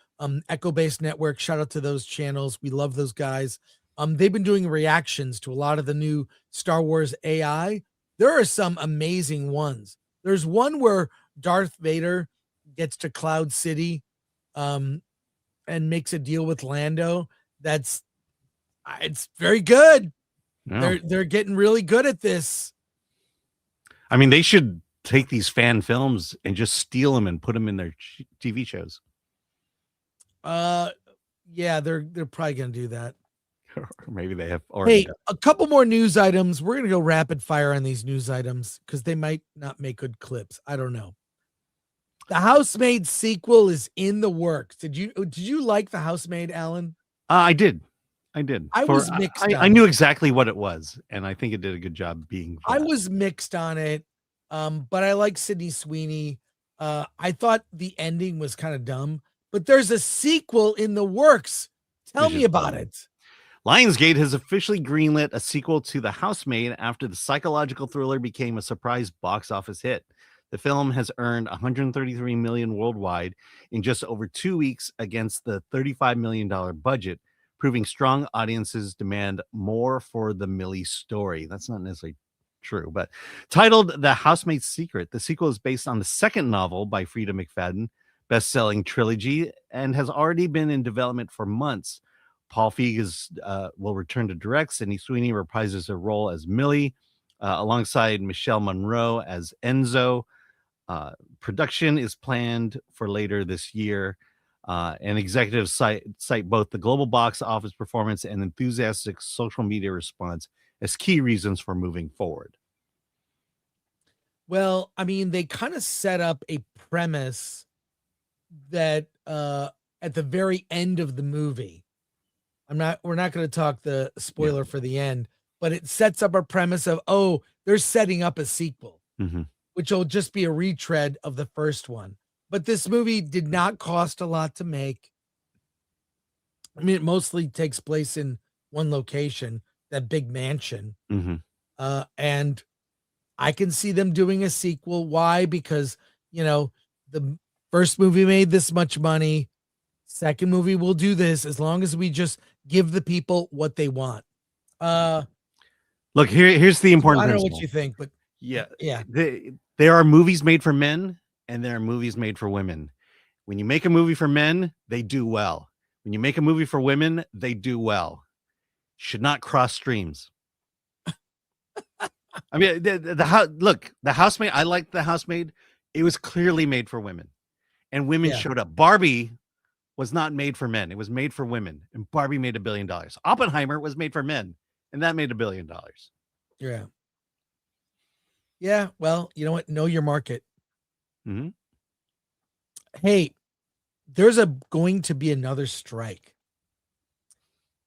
Echo Base Network, shout out to those channels. We love those guys. They've been doing reactions to a lot of the new Star Wars AI. There are some amazing ones. There's one where Darth Vader gets to Cloud City and makes a deal with Lando. It's very good. Yeah. They're getting really good at this. I mean, they should take these fan films and just steal them and put them in their TV shows. Yeah, they're probably gonna do that. Or maybe they have already. Hey, a couple more news items. We're gonna go rapid fire on these news items because they might not make good clips. I don't know. The Housemaid sequel is in the works. Did you like The Housemaid, Alan? I did. I was mixed. I knew exactly what it was, and I think it did a good job being. I was mixed on it, but I like Sydney Sweeney. I thought the ending was kind of dumb, but there's a sequel in the works. Tell me about it. Lionsgate has officially greenlit a sequel to The Housemaid after the psychological thriller became a surprise box office hit. The film has earned $133 million worldwide in just over 2 weeks against the $35 million budget, proving strong audiences demand more for the Millie story. That's not necessarily true, but titled The Housemaid's Secret, the sequel is based on the second novel by Frida McFadden, best-selling trilogy, and has already been in development for months. Paul Feig will return to direct. Sydney Sweeney reprises her role as Millie, alongside Michelle Monroe as Enzo. Production is planned for later this year. And executives cite both the global box office performance and enthusiastic social media response as key reasons for moving forward. Well, I mean, they kind of set up a premise that at the very end of the movie, we're not going to talk the spoiler for the end, but it sets up a premise of, they're setting up a sequel, which will just be a retread of the first one. But this movie did not cost a lot to make. I mean, it mostly takes place in one location, that big mansion. And I can see them doing a sequel. Why? Because, the first movie made this much money. Second movie will do this as long as we just give the people what they want. Look, here's the important I don't principle. know what you think, but yeah. There are movies made for men and there are movies made for women. When you make a movie for men, they do well. When you make a movie for women, they do well. Should not cross streams. I mean, the Housemaid, I liked The Housemaid. It was clearly made for women, and women showed up. Barbie was not made for men. It was made for women, and Barbie made $1 billion. Oppenheimer was made for men, and that made $1 billion. Yeah. Yeah, well, you know what? Know your market. Mm-hmm. Hey, there's going to be another strike.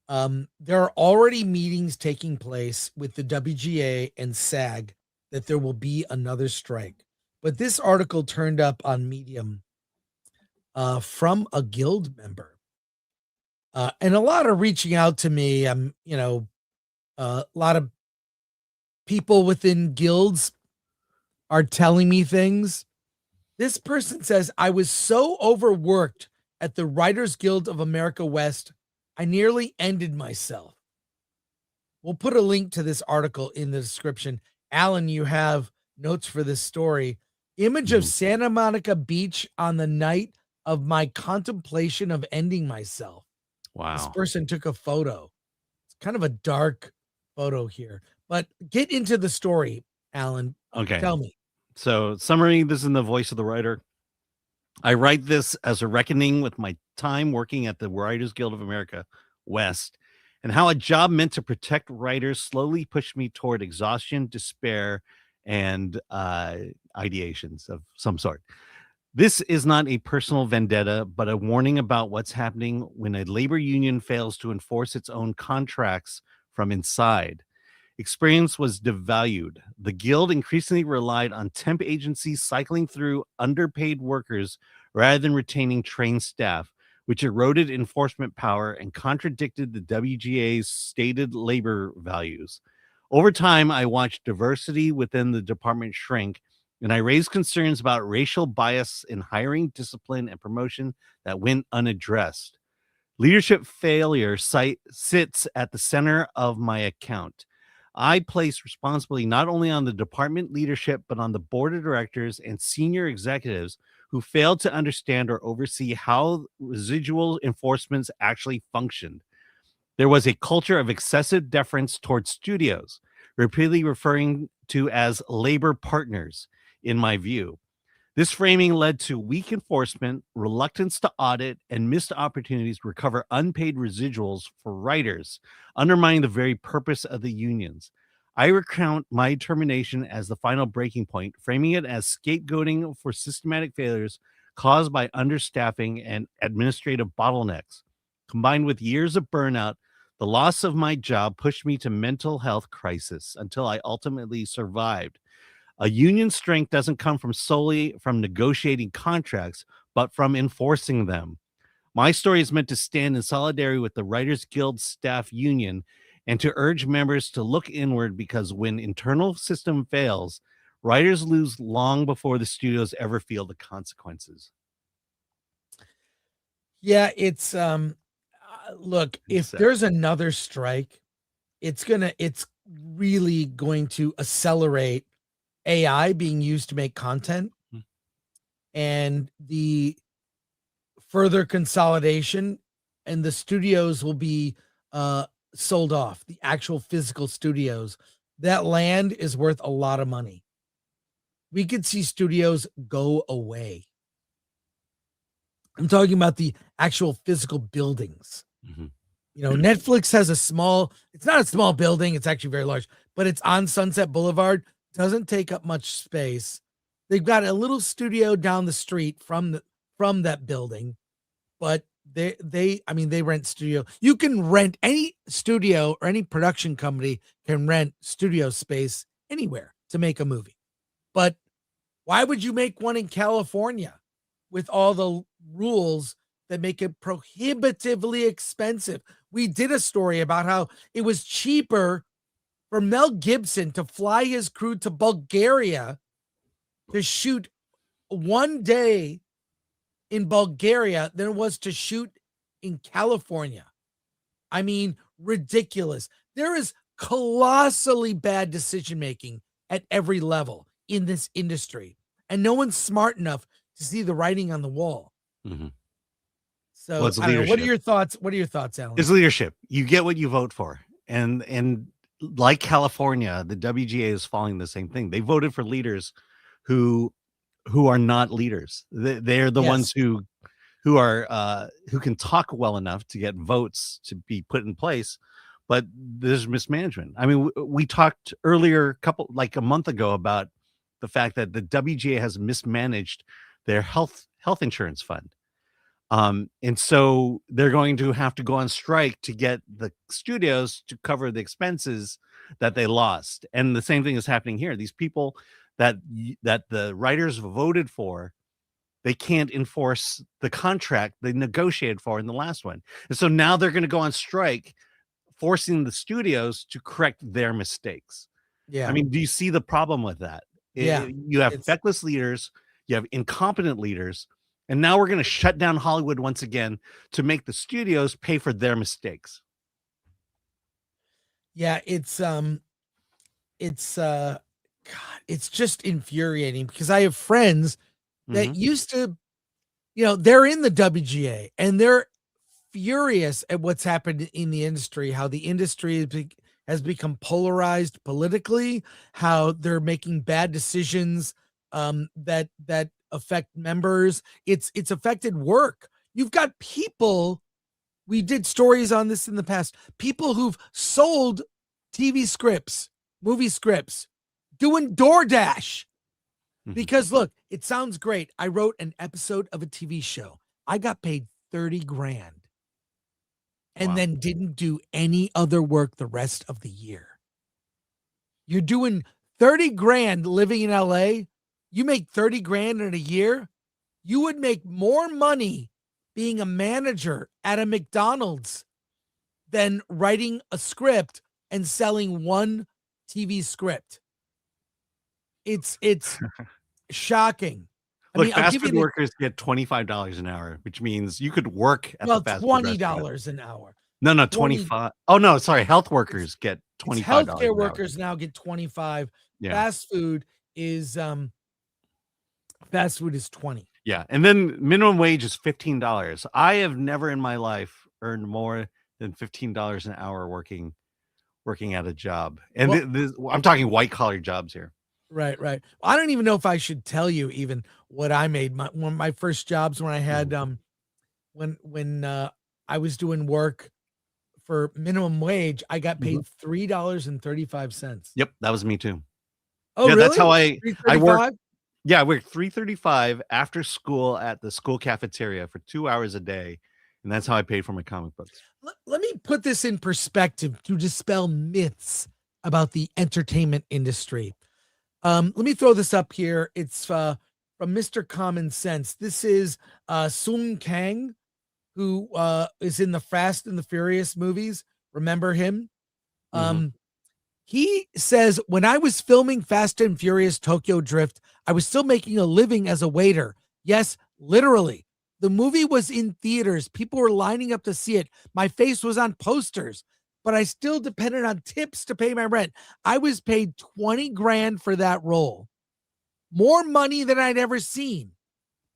There are already meetings taking place with the WGA and SAG that there will be another strike. But this article turned up on Medium from a guild member. And a lot of reaching out to me. A lot of people within guilds are telling me things. This person says, I was so overworked at the Writers Guild of America West, I nearly ended myself. We'll put a link to this article in the description. Alan, you have notes for this story. Image of Santa Monica Beach on the night of my contemplation of ending myself. Wow. This person took a photo. It's kind of a dark photo here, but get into the story, Alan. Okay. Tell me. So, summary, this is in the voice of the writer. I write this as a reckoning with my time working at the Writers Guild of America West and how a job meant to protect writers slowly pushed me toward exhaustion, despair, and ideations of some sort. This is not a personal vendetta, but a warning about what's happening when a labor union fails to enforce its own contracts from inside. Experience was devalued. The guild increasingly relied on temp agencies cycling through underpaid workers rather than retaining trained staff, which eroded enforcement power and contradicted the WGA's stated labor values. Over time, I watched diversity within the department shrink, and I raised concerns about racial bias in hiring, discipline, and promotion that went unaddressed. Leadership failure sits at the center of my account. I place responsibility not only on the department leadership, but on the board of directors and senior executives who failed to understand or oversee how residual enforcements actually functioned. There was a culture of excessive deference towards studios, repeatedly referring to as labor partners, in my view. This framing led to weak enforcement, reluctance to audit, and missed opportunities to recover unpaid residuals for writers, undermining the very purpose of the unions. I recount my termination as the final breaking point, framing it as scapegoating for systematic failures caused by understaffing and administrative bottlenecks. Combined with years of burnout, the loss of my job pushed me to mental health crisis until I ultimately survived. A union strength doesn't come solely from negotiating contracts, but from enforcing them. My story is meant to stand in solidarity with the Writers Guild staff union and to urge members to look inward, because when internal system fails, writers lose long before the studios ever feel the consequences. Yeah, it's look, if there's another strike, it's really going to accelerate AI being used to make content and the further consolidation, and the studios will be sold off, the actual physical studios. That land is worth a lot of money. We could see studios go away. I'm talking about the actual physical buildings. Mm-hmm. You know, Netflix has it's not a small building, it's actually very large, but it's on Sunset Boulevard. Doesn't take up much space. They've got a little studio down the street from that building, but they rent studio. You can rent any studio, or any production company can rent studio space anywhere to make a movie. But why would you make one in California with all the rules that make it prohibitively expensive? We did a story about how it was cheaper for Mel Gibson to fly his crew to Bulgaria to shoot one day in Bulgaria than it was to shoot in California. I mean, ridiculous. There is colossally bad decision-making at every level in this industry, and no one's smart enough to see the writing on the wall. Mm-hmm. So, I don't know. What are your thoughts? What are your thoughts, Alan? It's leadership. You get what you vote for. And like California, the WGA is following the same thing. They voted for leaders who are not leaders. They're the ones who can talk well enough to get votes to be put in place, but there's mismanagement. I mean, we talked earlier, a month ago, about the fact that the WGA has mismanaged their health insurance fund. And so they're going to have to go on strike to get the studios to cover the expenses that they lost. And the same thing is happening here. These people that the writers voted for, they can't enforce the contract they negotiated for in the last one. And so now they're going to go on strike, forcing the studios to correct their mistakes. Yeah. I mean, do you see the problem with that? Yeah. You have feckless leaders, you have incompetent leaders, and now we're going to shut down Hollywood once again to make the studios pay for their mistakes. Yeah, it's God, it's just infuriating because I have friends that used to, they're in the WGA and they're furious at what's happened in the industry, how the industry has become polarized politically, how they're making bad decisions that affect members. It's affected work. You've got people, we did stories on this in the past, people who've sold TV scripts, movie scripts, doing DoorDash. Because look, it sounds great. I wrote an episode of a TV show. I got paid $30,000 and then didn't do any other work the rest of the year. You're doing $30,000 living in LA. You make $30,000 in a year. You would make more money being a manager at a McDonald's than writing a script and selling one TV script. It's shocking. Look, fast food workers get $25 an hour, which means you could work at the fast food restaurant. $20 an hour. No, 25. Oh no, sorry. Health workers get $25. Healthcare workers now get 25. Yeah. Fast food is 20. Yeah, and then minimum wage is $15. I have never in my life earned more than $15 an hour working at a job, and I'm talking white collar jobs here. Right. I don't even know if I should tell you even what I made. One of my first jobs when I had when I was doing work for minimum wage, I got paid $3.35. Yep, that was me too. Oh, yeah, really? That's how I worked. Yeah, I worked $3.35 after school at the school cafeteria for 2 hours a day, and that's how I paid for my comic books. Let me put this in perspective to dispel myths about the entertainment industry. Let me throw this up here. It's from Mr. Common Sense. This is Sung Kang, who is in the Fast and the Furious movies. Remember him? He says, when I was filming Fast and Furious Tokyo Drift, I was still making a living as a waiter. Yes, literally. The movie was in theaters. People were lining up to see it. My face was on posters, but I still depended on tips to pay my rent. I was paid $20,000 for that role. More money than I'd ever seen.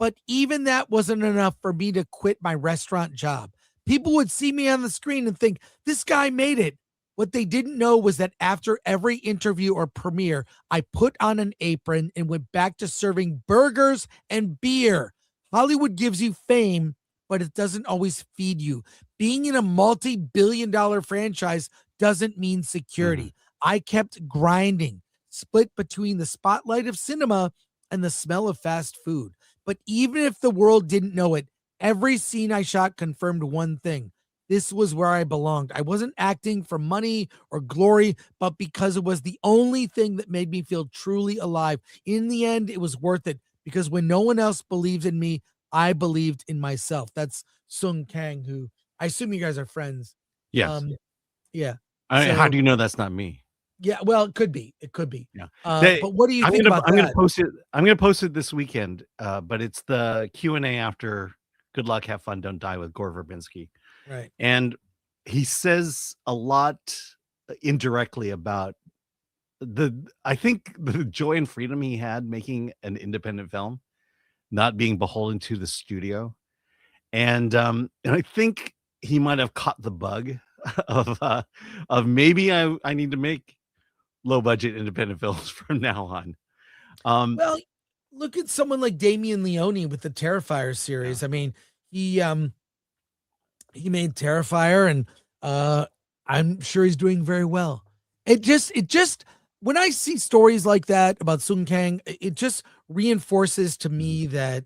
But even that wasn't enough for me to quit my restaurant job. People would see me on the screen and think, this guy made it. What they didn't know was that after every interview or premiere, I put on an apron and went back to serving burgers and beer. Hollywood gives you fame, but it doesn't always feed you. Being in a multi-billion-dollar franchise doesn't mean security. I kept grinding, split between the spotlight of cinema and the smell of fast food. But even if the world didn't know it, every scene I shot confirmed one thing. This was where I belonged. I wasn't acting for money or glory, but because it was the only thing that made me feel truly alive. In the end, it was worth it because when no one else believed in me, I believed in myself. That's Sung Kang, who I assume you guys are friends. Yes. Yeah. How do you know that's not me? Yeah, well, it could be. It could be. Yeah. But what do you think about that? I'm gonna post it this weekend. But it's the Q&A after Good Luck, Have Fun, Don't Die with Gore Verbinski. Right. And he says a lot indirectly about I think the joy and freedom he had making an independent film, not being beholden to the studio. And I think he might have caught the bug of maybe I need to make low budget independent films from now on. Well, look at someone like Damien Leone with the Terrifier series. I mean, he made Terrifier, and I'm sure he's doing very well. It just when I see stories like that about Sung Kang, it just reinforces to me that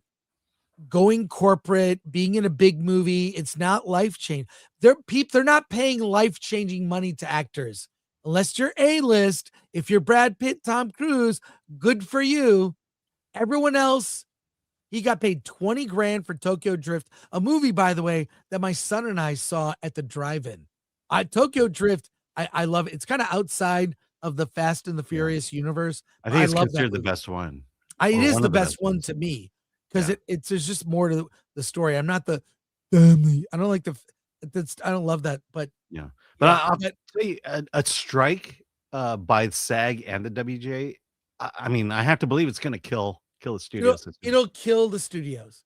going corporate, being in a big movie, it's not life-changing. They're not paying life-changing money to actors. Unless you're A-list, if you're Brad Pitt, Tom Cruise, good for you. Everyone else, he got paid 20 grand for Tokyo Drift, a movie, by the way, that my son and I saw at the drive-in. Tokyo Drift, I love it. It's kind of outside of the Fast and the Furious universe. I think it's love that considered the movie. best one. It Or is one the of the best best one ones. to me because Yeah. there's just more to the story. I'm not the family. I don't like I don't love that, but Yeah. But yeah, I'll tell you, a strike by SAG and the WGA, I mean, I have to believe it's going to kill the studio system. it'll kill the studios.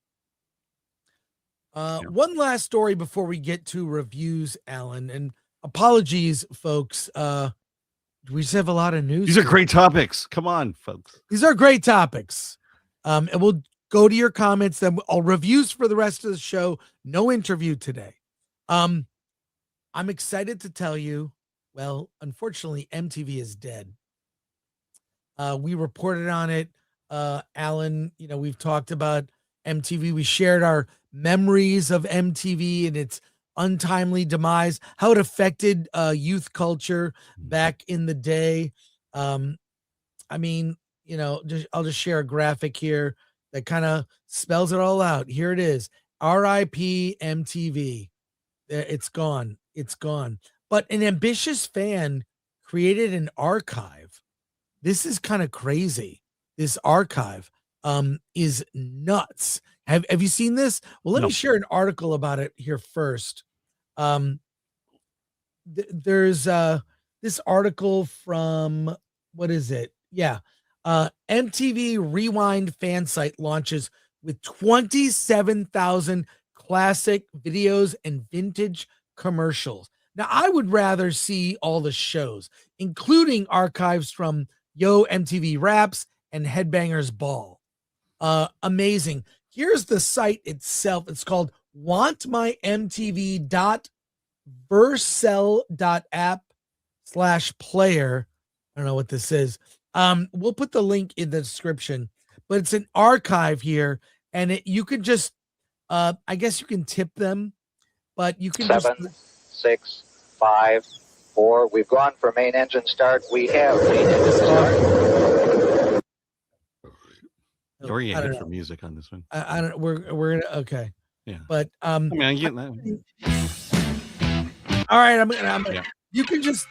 One last story before we get to reviews, Alan, and apologies, folks. We just have a lot of news. These are great topics. Come on, folks. These are great topics. And we'll go to your comments. Then I'll reviews for the rest of the show. No interview today. I'm excited to tell you. Well, unfortunately, MTV is dead. We reported on it. Alan, we've talked about MTV. We shared our memories of MTV and its untimely demise, how it affected youth culture back in the day. I mean, I'll just share a graphic here that kind of spells it all out. Here it is. RIP MTV. It's gone. It's gone. But an ambitious fan created an archive. This is kind of crazy. This archive is nuts. Have you seen this? Well, let me share an article about it here first. There's this article from, what is it? Yeah. MTV Rewind fan site launches with 27,000 classic videos and vintage commercials. Now, I would rather see all the shows, including archives from Yo MTV Raps and Headbangers Ball. Amazing. Here's the site itself. It's called wantmyMTV.vercel.app/player. I don't know what this is. We'll put the link in the description, but it's an archive here, and you could just, I guess you can tip them, but you can 7, 6, 5, 4. We've gone for main engine start. We have main engine start. You're getting it for music on this one. I don't. We're gonna okay. Yeah. But I mean, I get that. All right, I'm gonna. You can just.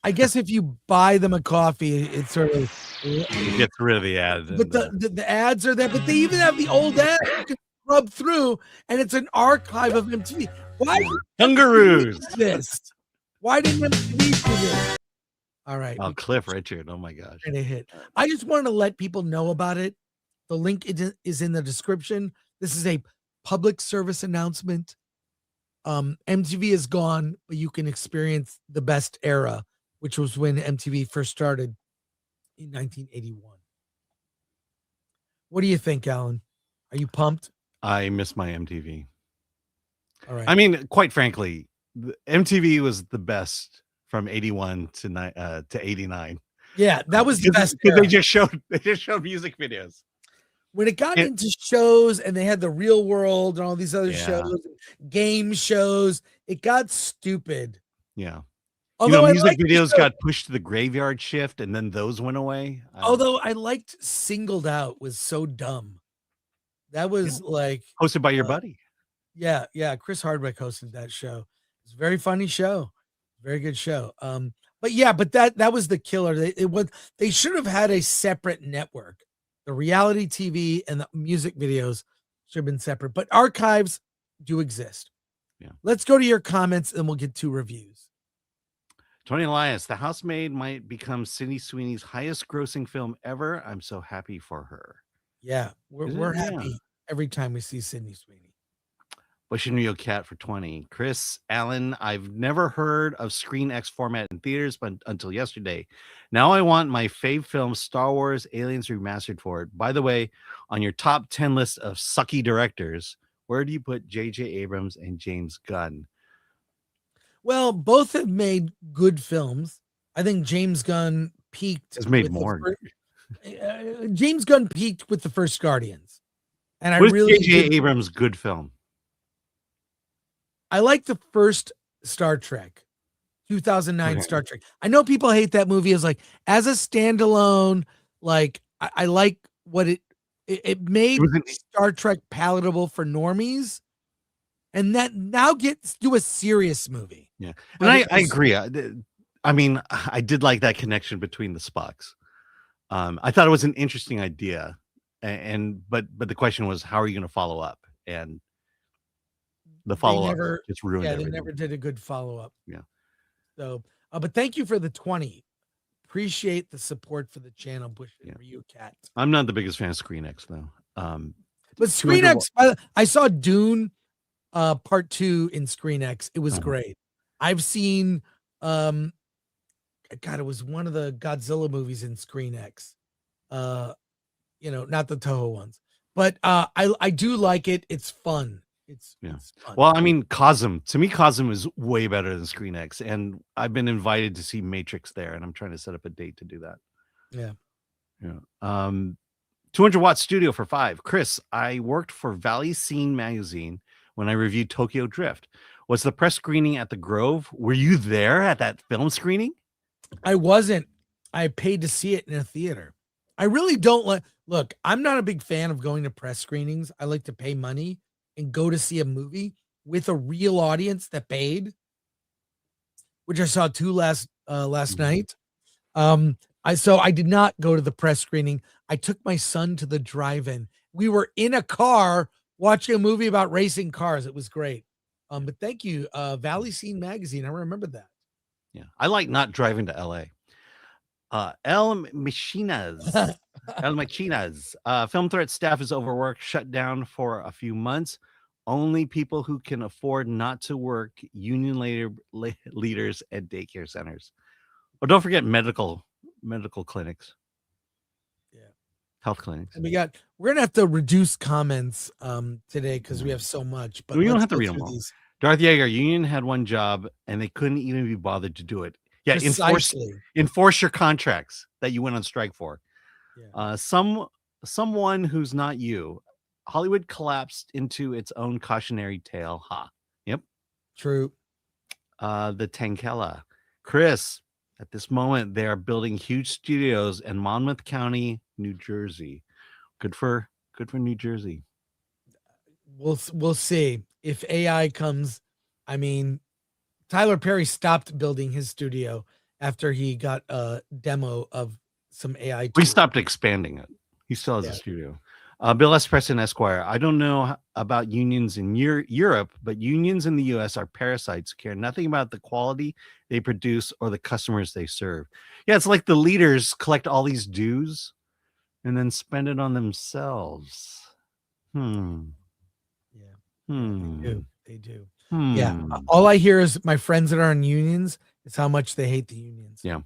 I guess if you buy them a coffee, it's sort of It gets rid of the ads. But the ads are there, but they even have the old ads you can scrub through, and it's an archive of MTV. Why Dungaroos? This? Why didn't MTV do this? All right. Oh, Cliff Richard. Oh my gosh. And a hit. I just wanted to let people know about it. The link is in the description. This is a public service announcement. MTV is gone, but you can experience the best era, which was when MTV first started in 1981. What do you think, Alan? Are you pumped? I miss my MTV. All right. I mean, quite frankly, MTV was the best from 81 to 89. Yeah, that was the best. They just showed music videos. When it got into shows and they had the Real World and all these other shows, game shows, it got stupid. Yeah. Although music videos got pushed to the graveyard shift and then those went away. Although I liked Singled Out was so dumb. That was like hosted by your buddy. Yeah, Chris Hardwick hosted that show. It's a very funny show. Very good show. But that was the killer. They should have had a separate network. The reality TV and the music videos should have been separate, but archives do exist. Yeah. Let's go to your comments and we'll get to reviews. Tony Elias, The Housemaid might become Sydney Sweeney's highest grossing film ever. I'm so happy for her. Yeah, we're happy every time we see Sydney Sweeney. Bush and Rio Cat for 20. Chris Allen, I've never heard of Screen X format in theaters but until yesterday. Now I want my fave film, Star Wars Aliens Remastered, for it. By the way, on your top 10 list of sucky directors, where do you put J.J. Abrams and James Gunn? Well, both have made good films. I think James Gunn peaked. Has made with the more. James Gunn peaked with the first Guardians, and I What is really J.J. did- Abrams' good film? I like the first Star Trek, 2009 Okay. Star Trek. I know people hate that movie as a standalone. Like I like what it made Star Trek palatable for normies, and that now do a serious movie. Yeah, and I agree. I mean, I did like that connection between the Spocks. I thought it was an interesting idea, but the question was, how are you going to follow up? And the follow up just ruined everything. They never did a good follow up. Yeah. So, but thank you for the 20. Appreciate the support for the channel. Bush for you, Cat. I'm not the biggest fan of ScreenX though. But ScreenX, I saw Dune part 2 in ScreenX. It was great. I've seen God, it was one of the Godzilla movies in ScreenX. Not the Toho ones. But I do like it. It's fun. It's fun. Well, I mean, to me, Cosm is way better than ScreenX, and I've been invited to see Matrix there, and I'm trying to set up a date to do that. Yeah. 200 Watt Studio for 5. Chris, I worked for Valley Scene magazine when I reviewed Tokyo Drift. Was the press screening at the Grove? Were you there at that film screening? I wasn't. I paid to see it in a theater. I really don't look, I'm not a big fan of going to press screenings. I like to pay money and go to see a movie with a real audience that paid, which I saw 2 last night. I did not go to the press screening. I took my son to the drive-in. We were in a car watching a movie about racing cars. It was great. But thank you, Valley Scene magazine. I remember that. Yeah, I like not driving to LA. El Machinas. Film Threat staff is overworked, shut down for a few months. Only people who can afford not to work, union leaders and daycare centers. Oh, don't forget medical clinics. Yeah. Health clinics. And we're gonna have to reduce comments today because we have so much. But we don't let's have to go read them through all. these. Darth Yeager, union had one job and they couldn't even be bothered to do it. Yeah, Precisely. enforce your contracts that you went on strike for. Someone who's not you. Hollywood collapsed into its own cautionary tale. Yep. True. The Tankella. Chris, at this moment, they are building huge studios in Monmouth County, New Jersey. Good for New Jersey. We'll see if AI comes. I mean, Tyler Perry stopped building his studio after he got a demo of some AI. We stopped expanding it. He still has a studio. Bill S. Preston Esquire. I don't know about unions in Europe, but unions in the U.S. are parasites who care nothing about the quality they produce or the customers they serve. Yeah, it's like the leaders collect all these dues and then spend it on themselves. They do. Yeah. All I hear is my friends that are in unions is how much they hate the unions. Yeah. In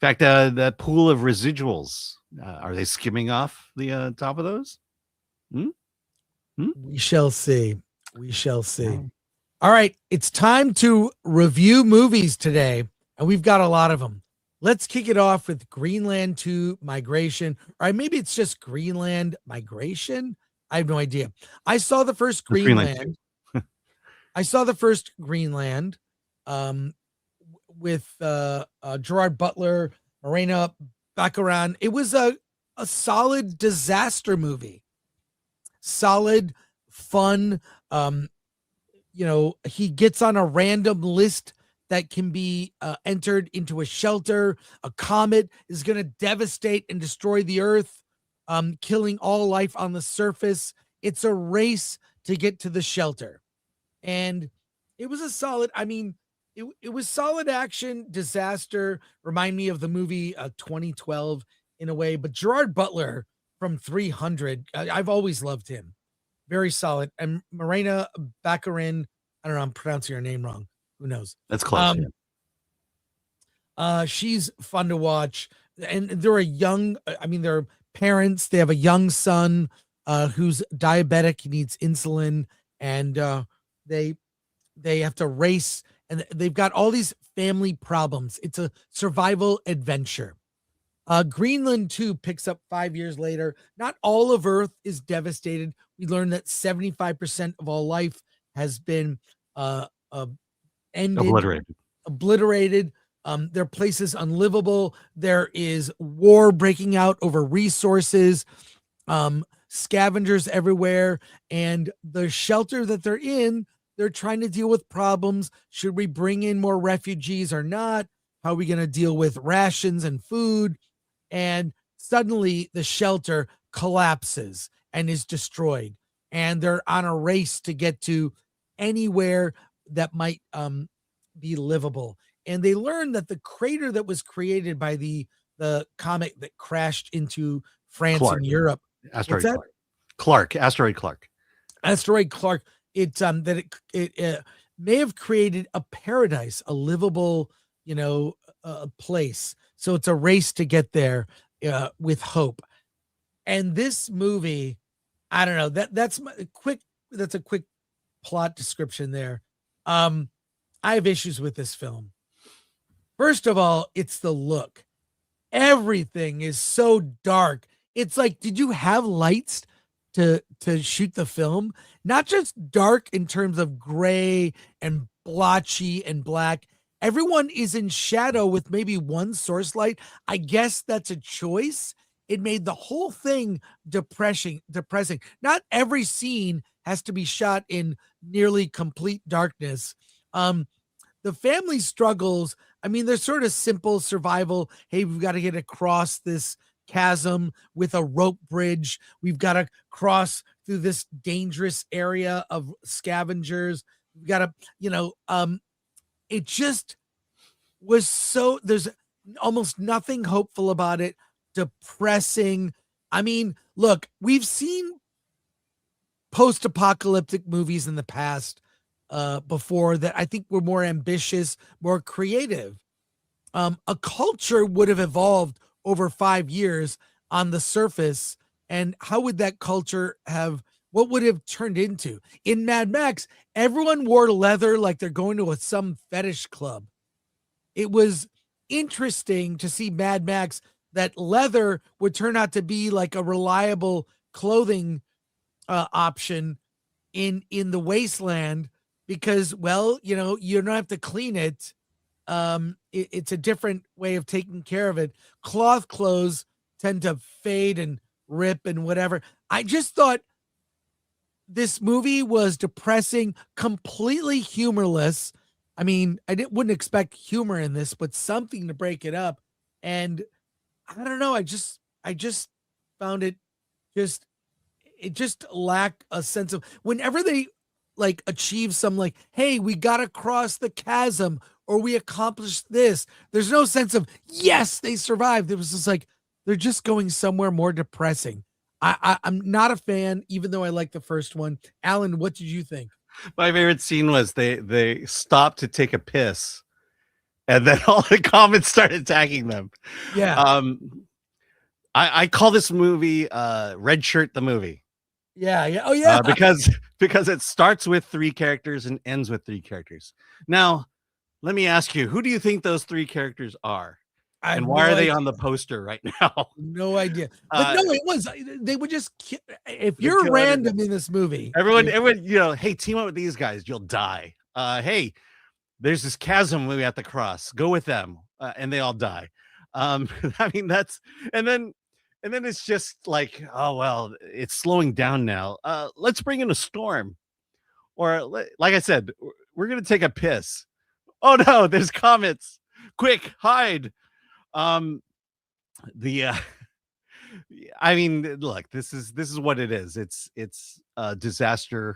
fact, that pool of residuals, are they skimming off the top of those? We shall see. We shall see. All right. It's time to review movies today, and we've got a lot of them. Let's kick it off with Greenland 2 Migration. Or maybe it's just Greenland Migration. I have no idea. I saw the first Greenland. I saw the first Greenland with Gerard Butler, Morena Baccarin. It was a solid disaster movie. Solid, fun. He gets on a random list that can be entered into a shelter. A comet is going to devastate and destroy the Earth, killing all life on the surface. It's a race to get to the shelter. And it was a solid, it was solid action, disaster. Remind me of the movie 2012 in a way, but Gerard Butler from 300, I've always loved him. Very solid. And Morena Baccarin, I don't know, I'm pronouncing her name wrong. Who knows? That's close. She's fun to watch. And they're they're parents. They have a young son who's diabetic. He needs insulin. And they have to race and they've got all these family problems. It's a survival adventure. Greenland 2 picks up 5 years later. Not all of Earth is devastated. We learn that 75% of all life has been ended, obliterated. Their place is unlivable. There is war breaking out over resources, scavengers everywhere, and the shelter that they're in, they're trying to deal with problems. Should we bring in more refugees or not? How are we going to deal with rations and food? And suddenly the shelter collapses and is destroyed. And they're on a race to get to anywhere that might be livable. And they learn that the crater that was created by the comet that crashed into France and Europe. Asteroid Clark. Asteroid Clark. It may have created a paradise, a livable, place. So it's a race to get there with hope. And this movie, I don't know, that's a quick plot description there. I have issues with this film. First of all, it's the look. Everything is so dark. It's like, did you have lights to shoot the film? Not just dark in terms of gray and blotchy and black. Everyone is in shadow with maybe one source light. I guess that's a choice. It made the whole thing depressing. Not every scene has to be shot in nearly complete darkness. The family struggles, I mean, they're sort of simple survival. Hey, we've got to get across this chasm with a rope bridge. We've got to cross through this dangerous area of scavengers. We've got to, it just was there's almost nothing hopeful about it. Depressing. I mean, look, we've seen post-apocalyptic movies in the past before that I think were more ambitious, more creative. A culture would have evolved over 5 years on the surface. And how would that culture what would it have turned into? In Mad Max, everyone wore leather like they're going to some fetish club. It was interesting to see Mad Max that leather would turn out to be like a reliable clothing option in the wasteland because, well, you don't have to clean it. It's a different way of taking care of it. Cloth clothes tend to fade and rip and whatever. I just thought this movie was depressing, completely humorless. I mean, wouldn't expect humor in this, but something to break it up. And I don't know. I just found it just lacked a sense of whenever they like achieve some like, hey, we got to cross the chasm or we accomplished this. There's no sense of, yes, they survived. It was just like, they're just going somewhere more depressing. I'm not a fan, even though I like the first one. Alan, what did you think? My favorite scene was they stopped to take a piss, and then all the comments started attacking them. Yeah. I call this movie Red Shirt the movie. Yeah. Oh yeah. Because it starts with 3 characters and ends with 3 characters. Now, let me ask you, who do you think those 3 characters are? And why are they on the poster right now? No idea. But no, it was. They would just. If you're random in this movie, everyone, hey, team up with these guys, you'll die. Hey, there's this chasm we have to cross. Go with them, and they all die. I mean, and then it's just like, oh well, it's slowing down now. Let's bring in a storm, or like I said, we're gonna take a piss. Oh no, there's comets. Quick, hide. I mean, look, this is what it is. It's a disaster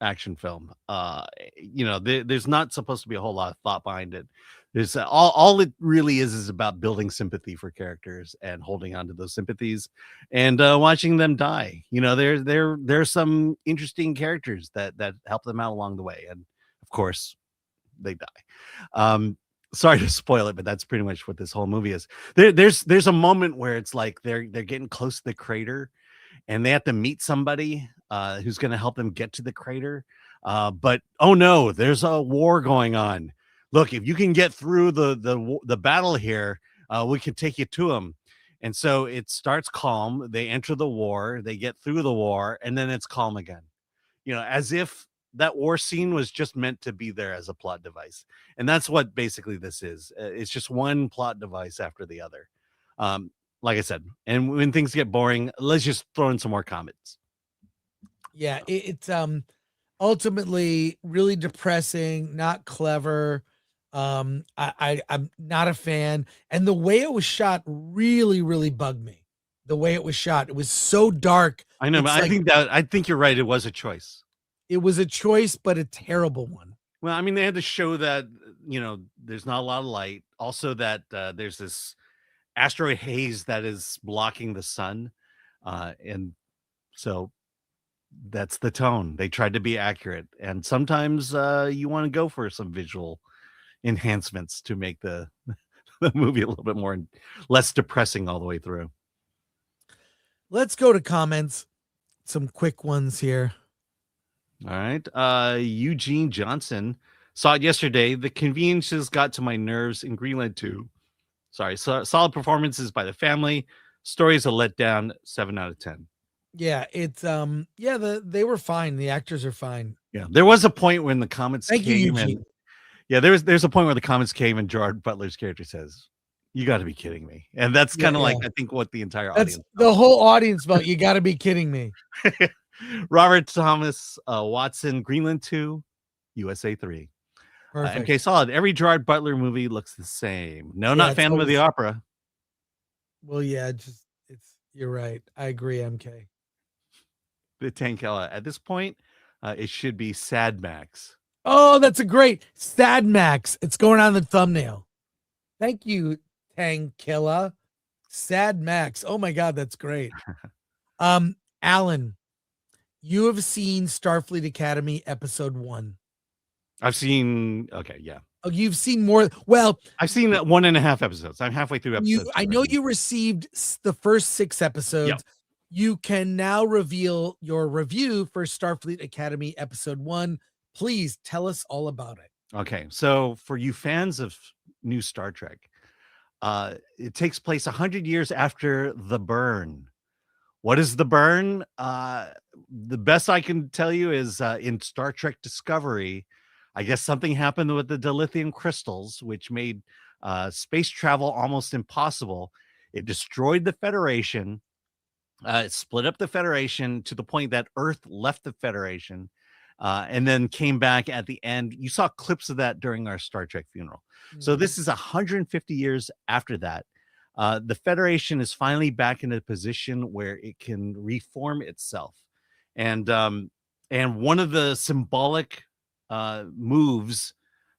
action film. There's not supposed to be a whole lot of thought behind it. There's all it really is about building sympathy for characters and holding on to those sympathies and watching them die. There's some interesting characters that help them out along the way, and of course, they die. Sorry to spoil it, but that's pretty much what this whole movie is. There's a moment where it's like they're getting close to the crater, and they have to meet somebody who's going to help them get to the crater. But oh no, there's a war going on. look, if you can get through the battle here, we can take you to him. And so it starts calm. They enter the war, they get through the war, and then it's calm again. As if that war scene was just meant to be there as a plot device. And that's what basically this is. It's just one plot device after the other. Like I said, and when things get boring, let's just throw in some more comments. Yeah, it's ultimately really depressing, not clever. I'm not a fan, and the way it was shot really, really bugged me. The way it was shot, it was so dark. I know, but I think you're right. It was a choice. It was a choice, but a terrible one. Well, I mean, they had to show that there's not a lot of light. Also, that there's this asteroid haze that is blocking the sun, and so that's the tone. They tried to be accurate, and sometimes you want to go for some visual enhancements to make the movie a little bit more less depressing all the way through. Let's go to comments. Some quick ones here. All right. Eugene Johnson saw it yesterday. The conveniences got to my nerves in Greenland too. Sorry. Solid performances by the family. Stories a letdown. 7 out of 10. Yeah, it's they were fine. The actors are fine. Yeah, there was a point when the comments Thank you, came Eugene. and yeah, there's a point where the comments came and Gerard Butler's character says, "You got to be kidding me," and that's kind of like I think what the entire audience. The whole audience felt. You got to be kidding me. Robert Thomas Watson, Greenland 2, USA 3. Perfect. MK solid. Every Gerard Butler movie looks the same. No, Yeah, not it's Phantom of the always- Opera. Well, yeah, you're right. I agree, MK. The Tankella. At this point, it should be Sad Max. Oh, that's a great Sad Max. It's going on the thumbnail. Thank you, Tankilla. Sad Max. Oh my God, that's great. Alan, you have seen Starfleet Academy episode 1. I've seen. Okay, yeah. Oh, you've seen more. Well, I've seen 1.5 episodes. I'm halfway through episodes. I know you received the first 6 episodes. Yep. You can now reveal your review for Starfleet Academy episode 1. Please tell us all about it. Okay, so for you fans of new Star Trek, it takes place 100 years after the burn. What is the burn? The best I can tell you is in Star Trek Discovery, I guess something happened with the dilithium crystals, which made space travel almost impossible. It destroyed the Federation. It split up the Federation to the point that Earth left the Federation and then came back at the end. You saw clips of that during our Star Trek funeral. So this is 150 years after that. The Federation is finally back in a position where it can reform itself. And one of the symbolic moves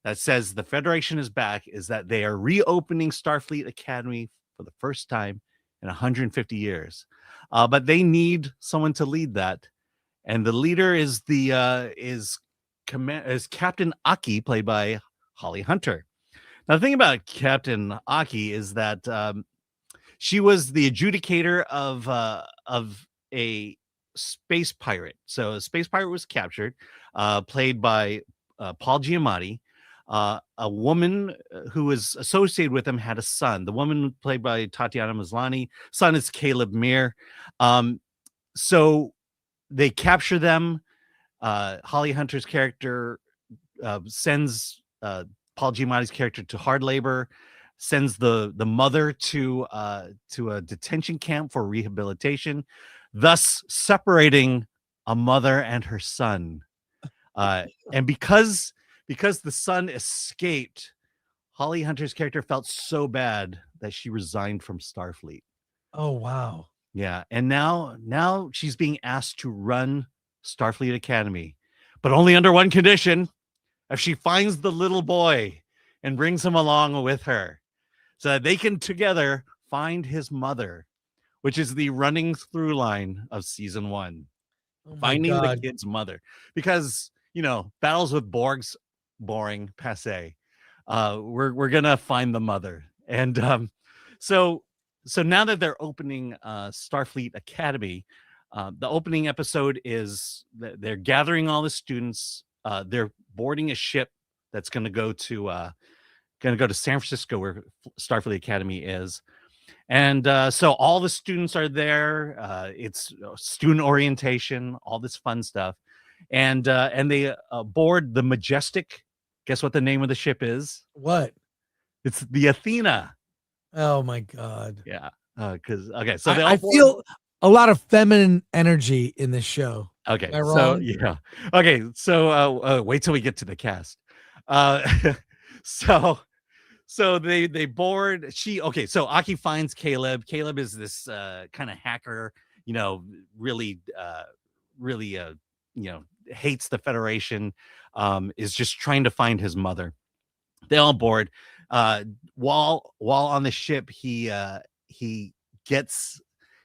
that says the Federation is back is that they are reopening Starfleet Academy for the first time in 150 years. But they need someone to lead that. And the leader is Captain Aki, played by Holly Hunter. Now, the thing about Captain Aki is that she was the adjudicator of a space pirate. So a space pirate was captured, played by Paul Giamatti. A woman who was associated with him had a son. The woman played by Tatiana Maslany. Son is Caleb Meir. So they capture them. Holly Hunter's character sends Paul Giamatti's character to hard labor, sends the mother to a detention camp for rehabilitation, thus separating a mother and her son. And because the son escaped, Holly Hunter's character felt so bad that she resigned from Starfleet. Oh, wow. Yeah. And now she's being asked to run Starfleet Academy, but only under one condition: if she finds the little boy and brings him along with her so that they can together find his mother, which is the running through line of season 1. Finding the kid's mother. Because, battles with Borgs, boring, passe. We're gonna find the mother. And so now that they're opening Starfleet Academy, the opening episode is they're gathering all the students. They're boarding a ship that's going to go to San Francisco, where Starfleet Academy is. And so all the students are there. It's student orientation, all this fun stuff. And they board the Majestic. Guess what the name of the ship is? What? It's the Athena. Oh my God. Yeah. Okay. So I feel a lot of feminine energy in this show. Okay. Am I So wrong? yeah. Okay. So wait till we get to the cast. So they board. So Aki finds Caleb. Caleb is this kind of hacker, really hates the Federation, is just trying to find his mother. They all board. While on the ship, he gets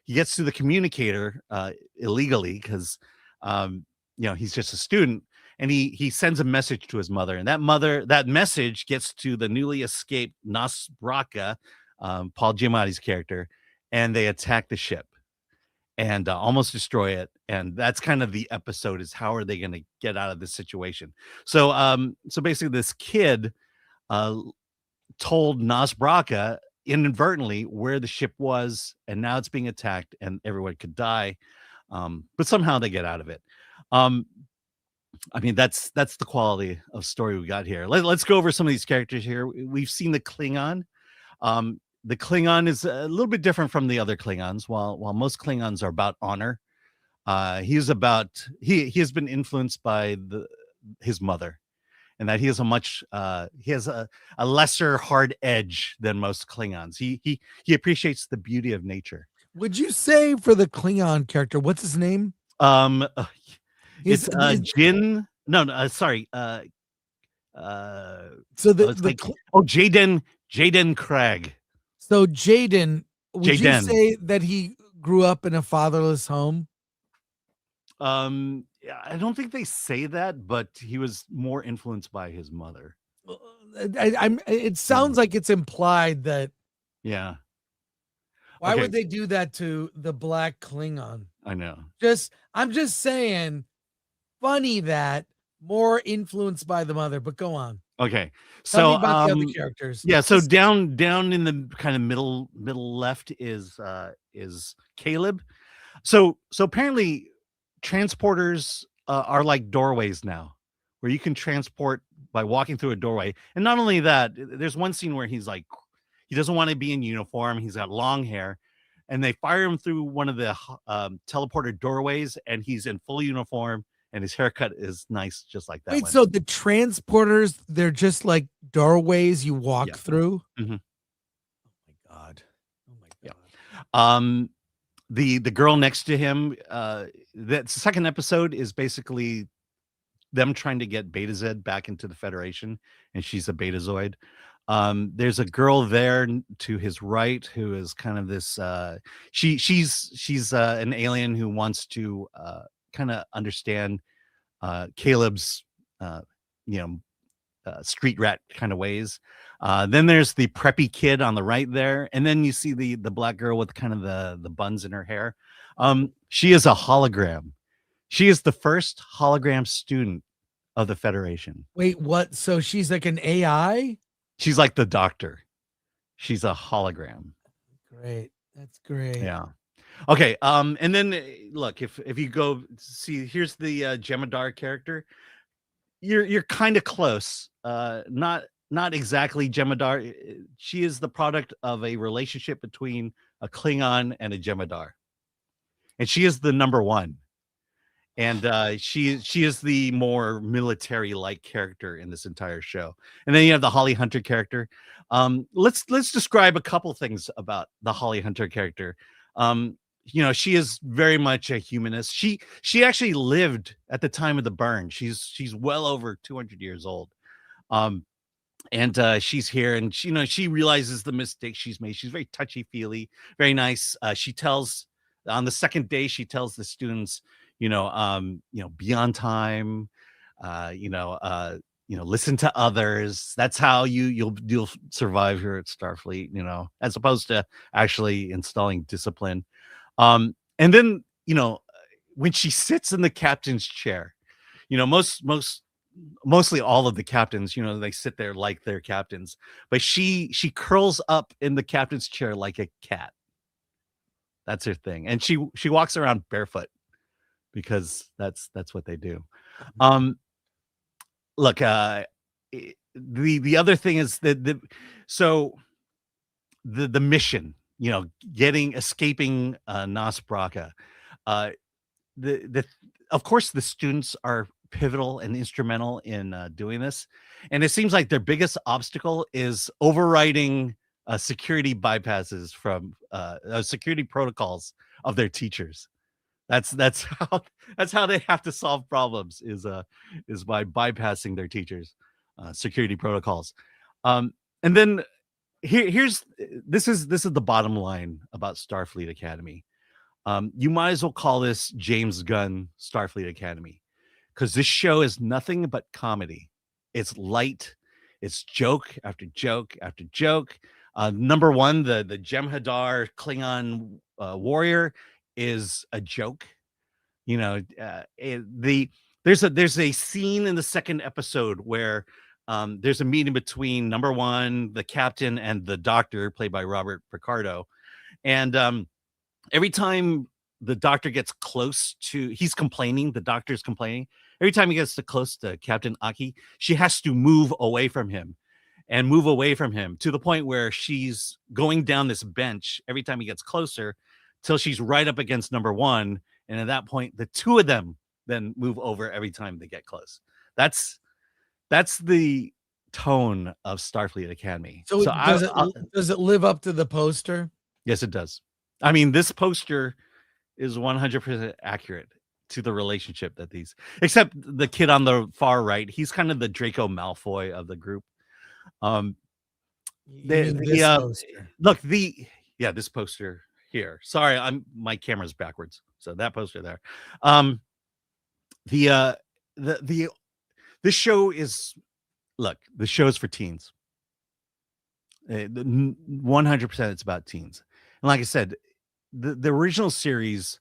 to the communicator illegally because he's just a student. And he sends a message to his mother, and that message gets to the newly escaped Nas Braka, Paul Giamatti's character, and they attack the ship and almost destroy it. And that's kind of the episode, is how are they going to get out of this situation? So basically, this kid told Nas Braka inadvertently where the ship was, and now it's being attacked, and everyone could die. But somehow they get out of it. That's the quality of story we got here. Let's go over some of these characters here. We've seen the Klingon. The Klingon is a little bit different from the other Klingons. While most Klingons are about honor, he has been influenced by his mother, and that he has a lesser hard edge than most Klingons. He appreciates the beauty of nature. Would you say for the Klingon character, what's his name? It's Jin. No, sorry. Jaden Craig. So Jaden, would you Jaden. say that he grew up in a fatherless home? I don't think they say that, but he was more influenced by his mother. It sounds like it's implied that. Yeah. Why Okay. would they do that to the black Klingon? I know. I'm just saying, funny that more influenced by the mother, but go on. Okay. Tell me So about the other characters. Yeah, so down in the kind of middle left is Caleb. So apparently transporters are like doorways now, where you can transport by walking through a doorway. And not only that, there's one scene where he's like, he doesn't want to be in uniform. He's got long hair, and they fire him through one of the teleporter doorways, and he's in full uniform, and his haircut is nice, just like that. Wait, one. so the transporters, they're just like doorways you walk through? Mhm. Oh my God. The girl next to him, the second episode is basically them trying to get Beta Z back into the Federation, and she's a Betazoid. There's a girl there to his right who is kind of this she's an alien who wants to kind of understand Caleb's street rat kind of ways. Then there's the preppy kid on the right there, and then you see the black girl with kind of the buns in her hair. She is a hologram. She is the first hologram student of the Federation. Wait, what? So she's like an AI? She's like the Doctor. She's a hologram. Great. That's great. Yeah. Okay. And then look, if you go see, here's the Jemadar character. You're kind of close. Not exactly Jemadar. She is the product of a relationship between a Klingon and a Jemadar, and she is the number one. And she is the more military-like character in this entire show. And then you have the Holly Hunter character. Let's describe a couple things about the Holly Hunter character. She is very much a humanist. She actually lived at the time of the burn. She's well over 200 years old. And she's here, and she realizes the mistake she's made. She's very touchy-feely, very nice. She tells on the second day, she tells the students, be on time, listen to others. That's how you'll survive here at Starfleet, as opposed to actually installing discipline. And then, when she sits in the captain's chair, most mostly all of the captains, they sit there like they're captains, but she curls up in the captain's chair like a cat. That's her thing. And she walks around barefoot because that's what they do. Look, the other thing is that the mission, escaping Nas Braca. Of course, the students are pivotal and instrumental in doing this, and it seems like their biggest obstacle is overriding security bypasses from security protocols of their teachers. That's how they have to solve problems is by bypassing their teachers' security protocols. And then this is the bottom line about Starfleet Academy. You might as well call this James Gunn Starfleet Academy, because this show is nothing but comedy. It's light. It's joke after joke after joke. Number one, the Jem'Hadar Klingon warrior is a joke. There's a scene in the second episode where there's a meeting between number one, the captain, and the doctor, played by Robert Picardo, and every time the doctor gets close to, he's complaining, the doctor's complaining. Every time he gets close to Captain Aki, she has to move away from him to the point where she's going down this bench every time he gets closer till she's right up against number one. And at that point, the two of them then move over every time they get close. That's the tone of Starfleet Academy. So does it live up to the poster? Yes, it does. I mean, this poster is 100% accurate to the relationship that these, except the kid on the far right, he's kind of the Draco Malfoy of the group. This poster here. Sorry, my camera's backwards. So that poster there. This show is, the show is for teens. 100% it's about teens. And like I said, the original series,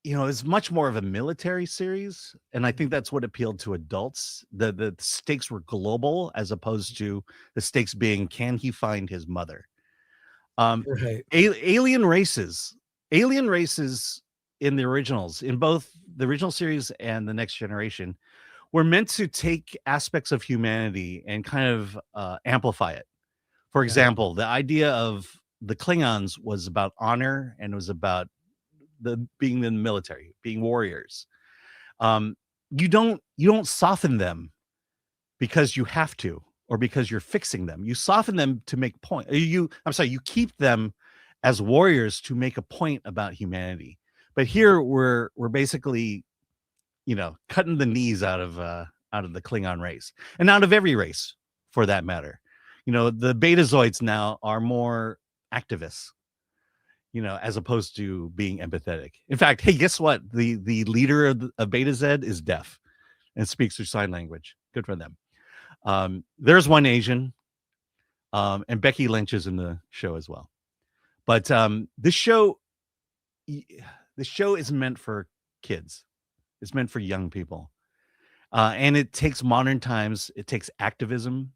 is much more of a military series, and I think that's what appealed to adults. The stakes were global as opposed to the stakes being, can he find his mother? Right. Alien races in the originals, in both the original series and the Next Generation, were meant to take aspects of humanity and kind of amplify it. For example, the idea of the Klingons was about honor, and it was about being in the military, being warriors. You don't soften them because you have to, or because you're fixing them. You soften them to make point. You keep them as warriors to make a point about humanity. But here we're basically, cutting the knees out of the Klingon race, and out of every race for that matter. The Betazoids now are more activists, as opposed to being empathetic. In fact, hey, guess what? The leader of Beta Z is deaf and speaks through sign language. Good for them. There's one Asian, and Becky Lynch is in the show as well. But the show is meant for kids. It's meant for young people. And it takes modern times. It takes activism.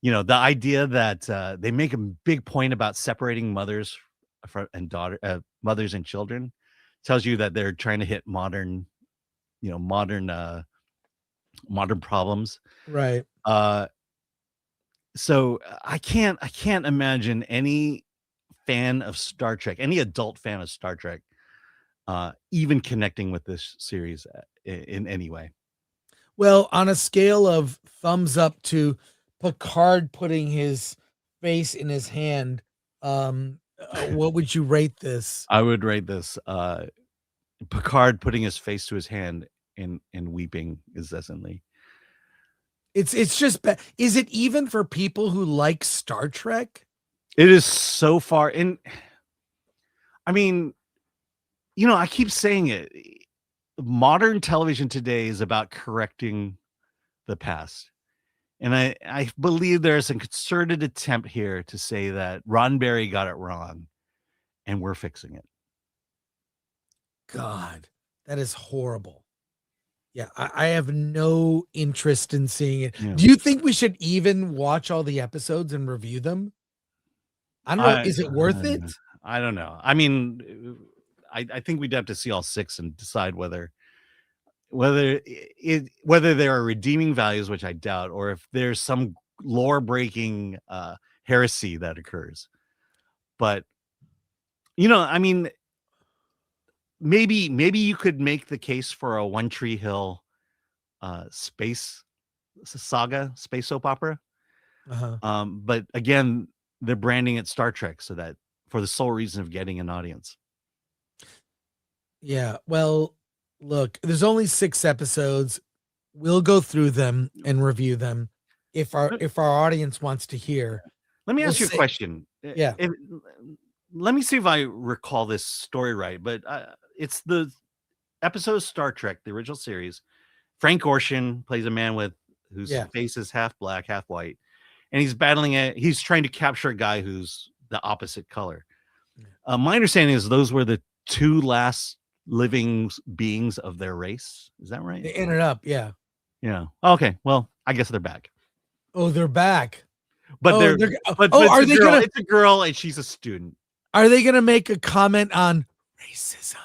The idea that they make a big point about separating mothers and mothers and children tells you that they're trying to hit modern problems. Right. So I can't imagine any fan of Star Trek, any adult fan of Star Trek, even connecting with this series in any way. Well, on a scale of thumbs up to Picard putting his face in his hand, what would you rate this? I would rate this Picard putting his face to his hand and weeping incessantly. It's just is it even for people who like Star Trek? It is so far in. I mean, I keep saying it. Modern television today is about correcting the past. And I believe there's a concerted attempt here to say that Roddenberry got it wrong and we're fixing it. God, that is horrible. Yeah, I have no interest in seeing it. Yeah. Do you think we should even watch all the episodes and review them? I don't know. Is it worth it? I don't know. I mean, I think we'd have to see all 6 and decide whether there are redeeming values, which I doubt, or if there's some lore breaking heresy that occurs. But I mean, maybe you could make the case for a One Tree Hill space saga, space soap opera. But again, they're branding it Star Trek, so that for the sole reason of getting an audience. Yeah. Well, look, there's only 6 episodes. We'll go through them and review them if our audience wants to hear. Let me ask you a question. Yeah. Let me see if I recall this story right, but it's the episode of Star Trek, the original series. Frank Gorshin plays a man whose face is half black, half white, and he's battling it. He's trying to capture a guy who's the opposite color. My understanding is those were the 2 last living beings of their race. Is that right? They ended up, yeah. Yeah. Okay. Well, I guess they're back. Oh, they're back. But are they gonna? It's a girl, and she's a student. Are they gonna make a comment on racism?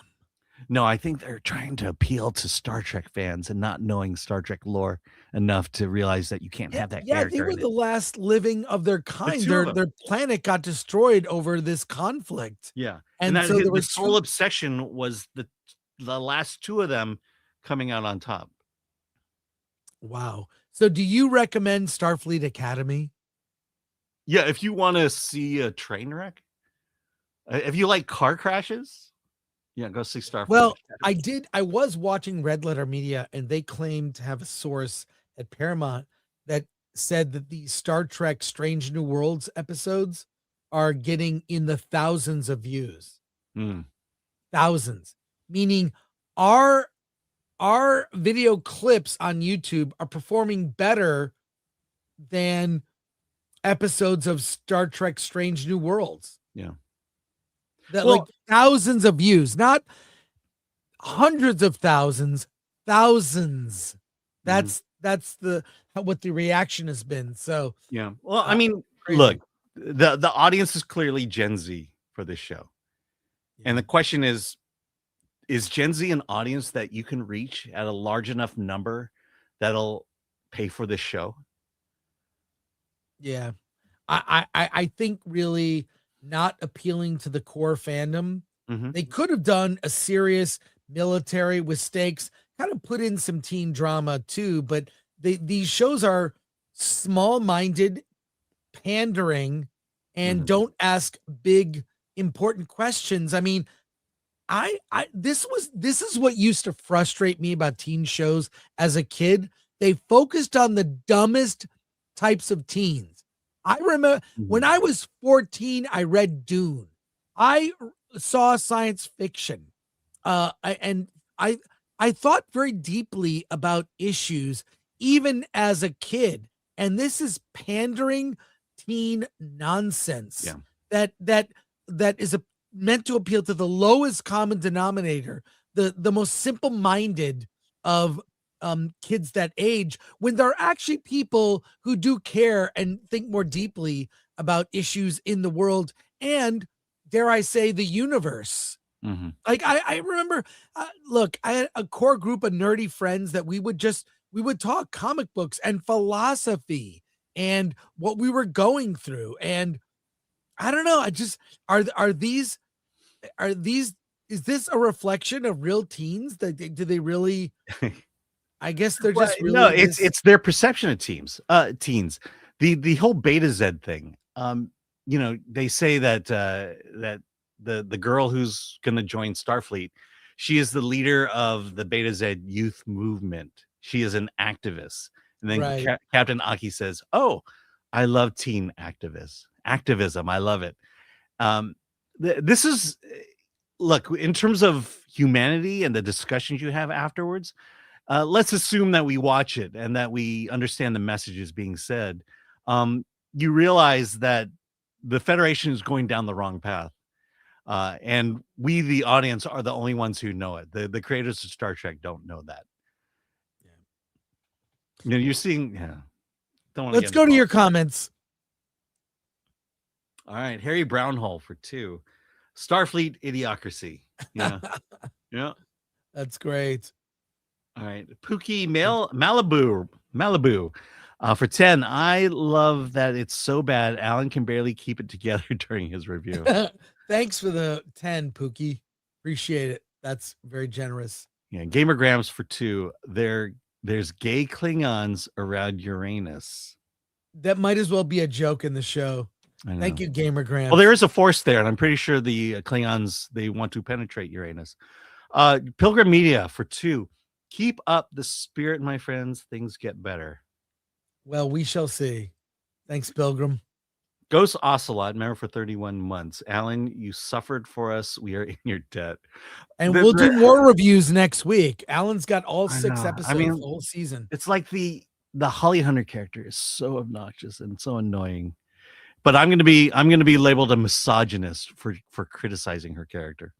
No, I think they're trying to appeal to Star Trek fans and not knowing Star Trek lore enough to realize that you can't have that character. They were the last living of their kind. Their planet got destroyed over this conflict. Yeah, and that, so there the was sole obsession was the last 2 of them coming out on top. Wow. So, do you recommend Starfleet Academy? Yeah, if you want to see a train wreck, if you like car crashes. Yeah, go see Starfleet. Well, I was watching Red Letter Media, and they claimed to have a source at Paramount that said that the Star Trek Strange New Worlds episodes are getting in the thousands of views. Thousands. Meaning our video clips on YouTube are performing better than episodes of Star Trek Strange New Worlds. Yeah. Like thousands of views, not hundreds of thousands. That's what the reaction has been. So yeah. Well, I mean, look, the audience is clearly Gen Z for this show. And the question is Gen Z an audience that you can reach at a large enough number that'll pay for this show? Yeah. I think really not appealing to the core fandom. They could have done a serious military with stakes, kind of put in some teen drama too, but these shows are small-minded, pandering, and don't ask big important questions. I mean, this is what used to frustrate me about teen shows as a kid. They focused on the dumbest types of teens. I remember when I was 14, I read Dune. I saw science fiction. And I thought very deeply about issues even as a kid. And this is pandering teen nonsense that is meant to appeal to the lowest common denominator, the most simple-minded of kids that age, when there are actually people who do care and think more deeply about issues in the world and, dare I say, the universe. Like I remember, look, I had a core group of nerdy friends that we would talk comic books and philosophy and what we were going through. And I don't know, is this a reflection of real teens? Do they really? I guess they're just really. No, it's their perception of teens. The whole Beta Z thing. They say that the girl who's going to join Starfleet, she is the leader of the Beta Z youth movement. She is an activist. And then Captain Aki says, "Oh, I love teen activism. I love it." This is, look, in terms of humanity and the discussions you have afterwards, let's assume that we watch it and that we understand the messages being said. You realize that the Federation is going down the wrong path. And we, the audience, are the only ones who know it. The creators of Star Trek don't know that. You know, you're seeing. Yeah. Don't want. Let's go to your comments. All right, Harry Brownhole for 2. Starfleet Idiocracy. Yeah. Yeah. That's great. All right. Pookie Malibu for 10. I love that it's so bad Alan can barely keep it together during his review. Thanks for the 10, Pookie. Appreciate it. That's very generous. Yeah. Gamergrams for 2. There's gay Klingons around Uranus. That might as well be a joke in the show. Thank you, Gamer Graham. Well, there is a force there, and I'm pretty sure the Klingons, they want to penetrate Uranus. Pilgrim Media for 2. Keep up the spirit, my friends. Things get better. Well, we shall see. Thanks, Pilgrim. Ghost Ocelot, member for 31 months. Alan, you suffered for us. We are in your debt. And we'll do more reviews next week. Alan's got all 6 episodes, the whole season. It's like the Holly Hunter character is so obnoxious and so annoying. But I'm gonna be labeled a misogynist for criticizing her character.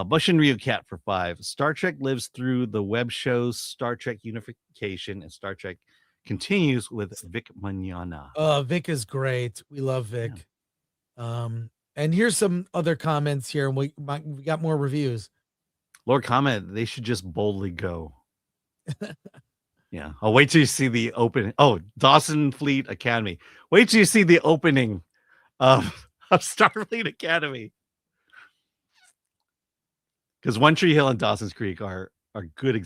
Bush and Ryu Cat for 5. Star Trek lives through the web shows Star Trek Unification, and Star Trek continues with Vic Manana. Vic is great. We love Vic. Yeah. And here's some other comments here, and we got more reviews. Lord Comment, they should just boldly go. Yeah, I'll wait till you see the opening. Oh, Dawson Fleet Academy. Wait till you see the opening of Starfleet Academy. Because One Tree Hill and Dawson's Creek are good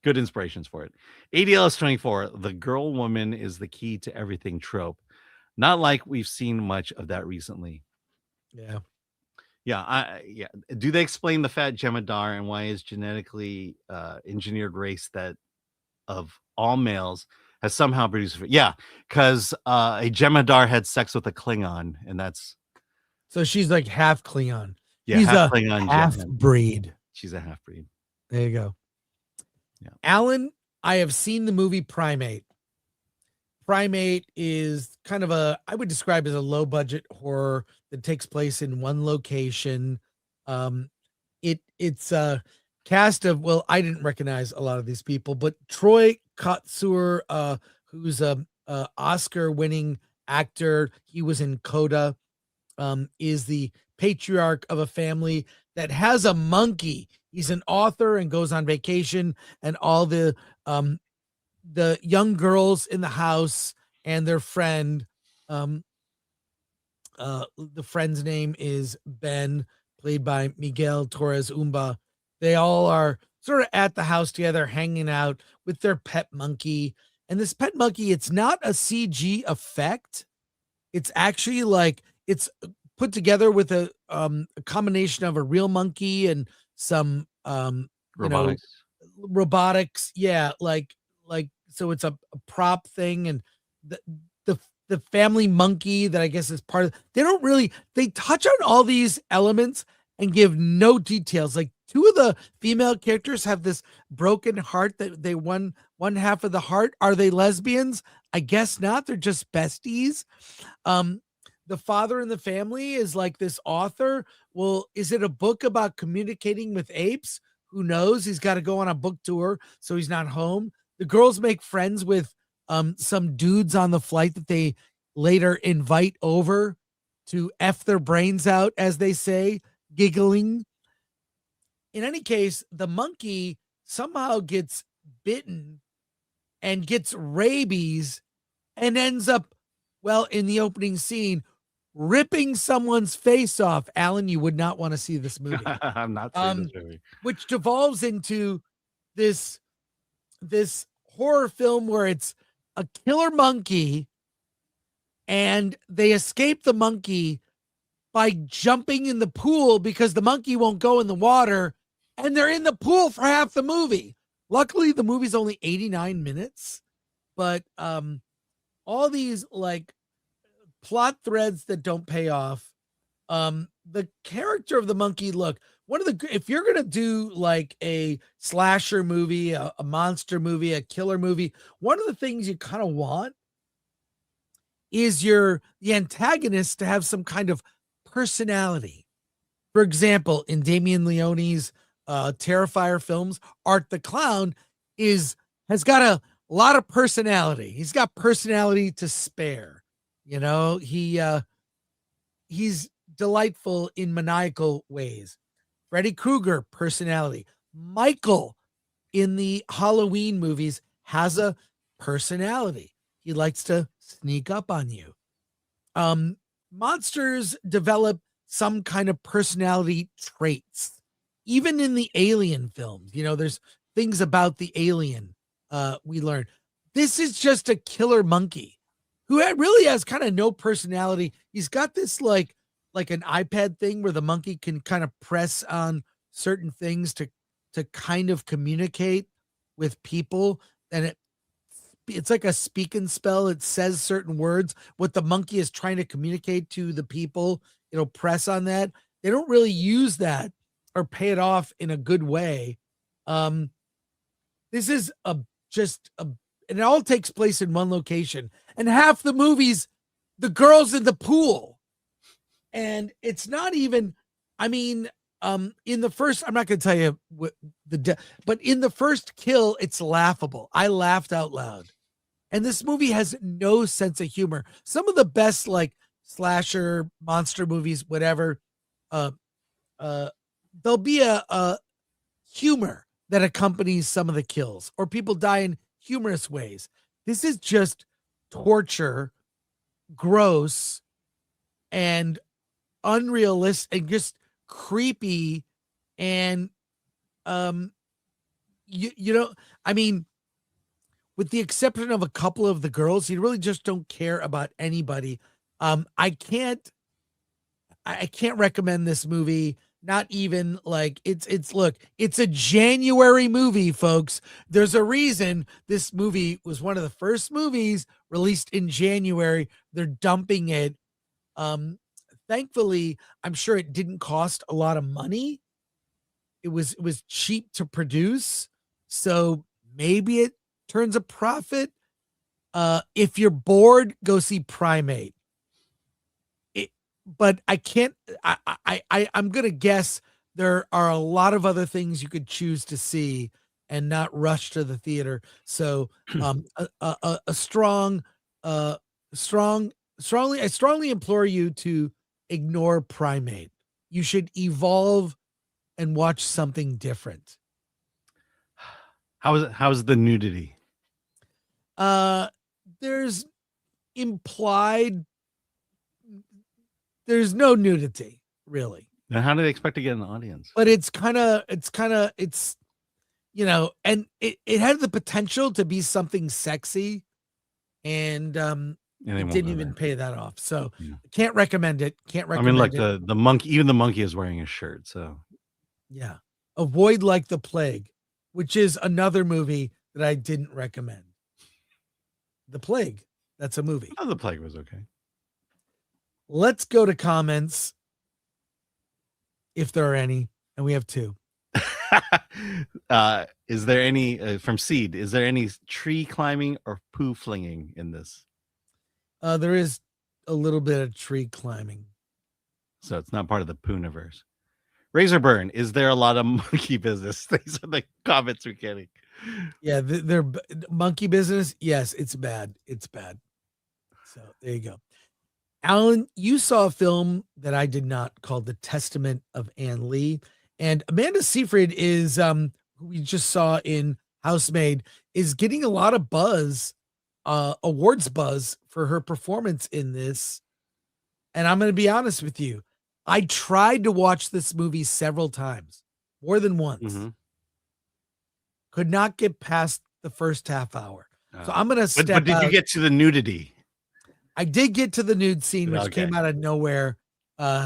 good inspirations for it. ADLS 24, the girl woman is the key to everything trope. Not like we've seen much of that recently. Yeah. Yeah. Do they explain the fat Jemadar and why his genetically engineered race that of all males has somehow produced? Yeah, because a Jemadar had sex with a Klingon, and that's so she's like half Klingon. Yeah, he's half a Klingon half Jemadar. breed. She's a half breed. There you go. Yeah. Alan, I have seen the movie Primate. Primate is kind of I would describe as a low budget horror that takes place in one location. It's a cast of, well, I didn't recognize a lot of these people, but Troy Kotsur, who's a Oscar-winning actor, he was in Coda, is the patriarch of a family that has a monkey. He's an author and goes on vacation, and all the young girls in the house and their friend, the friend's name is Ben, played by Miguel Torres Umba. They all are sort of at the house together, hanging out with their pet monkey. And this pet monkey, it's not a CG effect. It's actually like it's put together with a combination of a real monkey and some robotics. Yeah, like so it's a prop thing, and the family monkey that I guess is part of. They touch on all these elements and give no details. Like 2 of the female characters have this broken heart that they one half of the heart. Are they lesbians? I guess not. They're just besties. The father in the family is like this author. Well, is it a book about communicating with apes? Who knows? He's got to go on a book tour, so he's not home. The girls make friends with some dudes on the flight that they later invite over to F their brains out, as they say, giggling. In any case, the monkey somehow gets bitten and gets rabies and ends up, well, in the opening scene, ripping someone's face off. Alan, you would not want to see this movie. I'm not seeing this movie. Which devolves into this horror film where it's a killer monkey and they escape the monkey by jumping in the pool because the monkey won't go in the water, and they're in the pool for half the movie. Luckily, the movie's only 89 minutes, but all these like plot threads that don't pay off. The character of the monkey, look, if you're gonna do like a slasher movie, a monster movie, a killer movie, one of the things you kind of want is the antagonist to have some kind of personality. For example, in Damien Leone's Terrifier films, Art the Clown has got a a lot of personality. He's got personality to spare. You know, he's delightful in maniacal ways. Freddy Krueger, personality. Michael in the Halloween movies has a personality. He likes to sneak up on you. Monsters develop some kind of personality traits. Even in the Alien films, you know, there's things about the alien we learn. This is just a killer monkey who really has kind of no personality. He's got this like an iPad thing where the monkey can kind of press on certain things to kind of communicate with people, and it's like a speak and spell. It says certain words. What the monkey is trying to communicate to the people, it'll press on that. They don't really use that or pay it off in a good way. This is and it all takes place in one location. And half the movies, the girl's in the pool. And it's not even, I mean, in the first, I'm not going to tell you what but in the first kill, it's laughable. I laughed out loud. And this movie has no sense of humor. Some of the best like slasher monster movies, whatever, there'll be a humor that accompanies some of the kills, or people die in humorous ways. This is just torture, gross, and unrealistic, and just creepy. And you know, I mean, with the exception of a couple of the girls, you really just don't care about anybody. I can't recommend this movie. Not even like look, it's a January movie, folks. There's a reason this movie was one of the first movies released in January. They're dumping it. Thankfully, I'm sure it didn't cost a lot of money. It was cheap to produce. So maybe it turns a profit. If you're bored, go see Primate. But I can't, I'm going to guess there are a lot of other things you could choose to see and not rush to the theater. So I strongly implore you to ignore Primate. You should evolve and watch something different. How's the nudity? There's no nudity, really. Then how do they expect to get an audience? But it's you know, and it had the potential to be something sexy, and it didn't even pay that off. So can't recommend it. Can't recommend I mean, like it. the monkey, even the monkey is wearing a shirt. So yeah, avoid Like the Plague, which is another movie that I didn't recommend. The Plague, that's a movie. Oh, The Plague was okay. Let's go to comments, if there are any, and we have two. Is there any from Seed? Is there any tree climbing or poo flinging in this? There is a little bit of tree climbing, so it's not part of the Pooniverse. Razorburn, is there a lot of monkey business? These are the comments we're getting. Yeah, they're monkey business. Yes, it's bad. It's bad. So there you go. Alan, you saw a film that I did not, called The Testament of Anne Lee. And Amanda Seyfried is, who we just saw in Housemaid, is getting a lot of buzz, awards buzz for her performance in this. And I'm going to be honest with you. I tried to watch this movie several times, more than once. Mm-hmm. Could not get past the first half hour. So I'm going to step But did out. you get to the nudity? I did get to the nude scene, which Okay. came out of nowhere.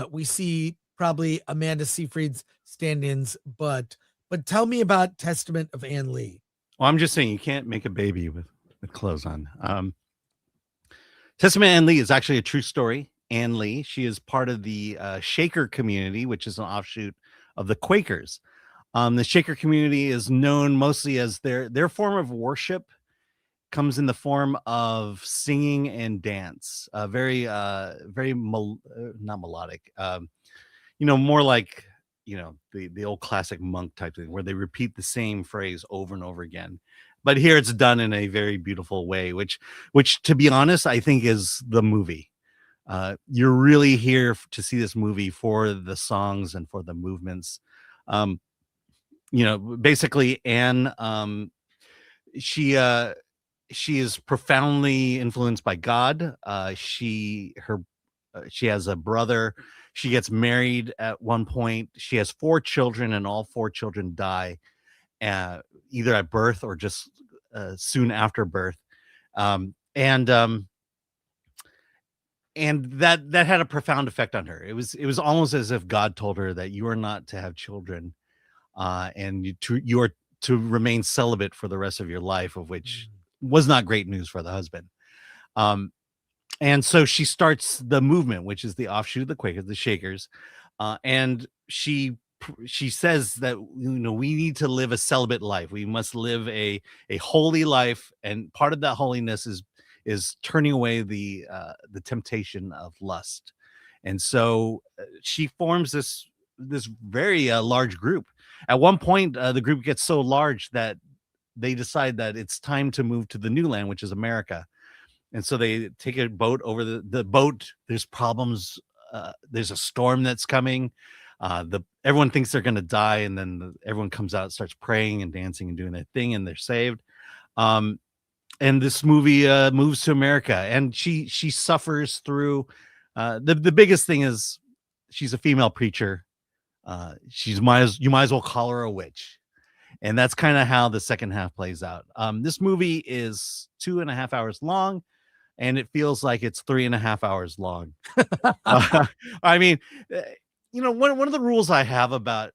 We see probably Amanda Seyfried's stand-ins, but tell me about Testament of Anne Lee. Well, I'm just saying you can't make a baby with clothes on. Testament of Anne Lee is actually a true story. Anne Lee, she is part of the Shaker community, which is an offshoot of the Quakers. The Shaker community is known mostly as their form of worship comes in the form of singing and dance, very not melodic, more like, the old classic monk type thing where they repeat the same phrase over and over again. but here it's done in a very beautiful way, which to be honest, I think is the movie. You're really here to see this movie for the songs and for the movements. Basically Anne, she is profoundly influenced by God. She has a brother. She gets married at one point. She has 4 children, and all 4 children die either at birth or just soon after birth. And that had a profound effect on her. It was almost as if God told her that you are not to have children, and you are to remain celibate for the rest of your life, of which was not great news for the husband. And so she starts the movement, which is the offshoot of the Quakers, the Shakers, and she says that we need to live a celibate life. We must live a holy life, and part of that holiness is turning away the temptation of lust. And so she forms this very large group. At one point, the group gets so large that they decide that it's time to move to the new land, which is America. And so they take a boat over the boat. There's problems. There's a storm that's coming. Everyone thinks they're going to die. And then everyone comes out, starts praying and dancing and doing their thing, and they're saved. And this movie moves to America, and she suffers through. The biggest thing is she's a female preacher. You might as well call her a witch. And that's kind of how the second half plays out. This movie is 2.5 hours long, and it feels like it's 3.5 hours long. I mean, one of the rules I have about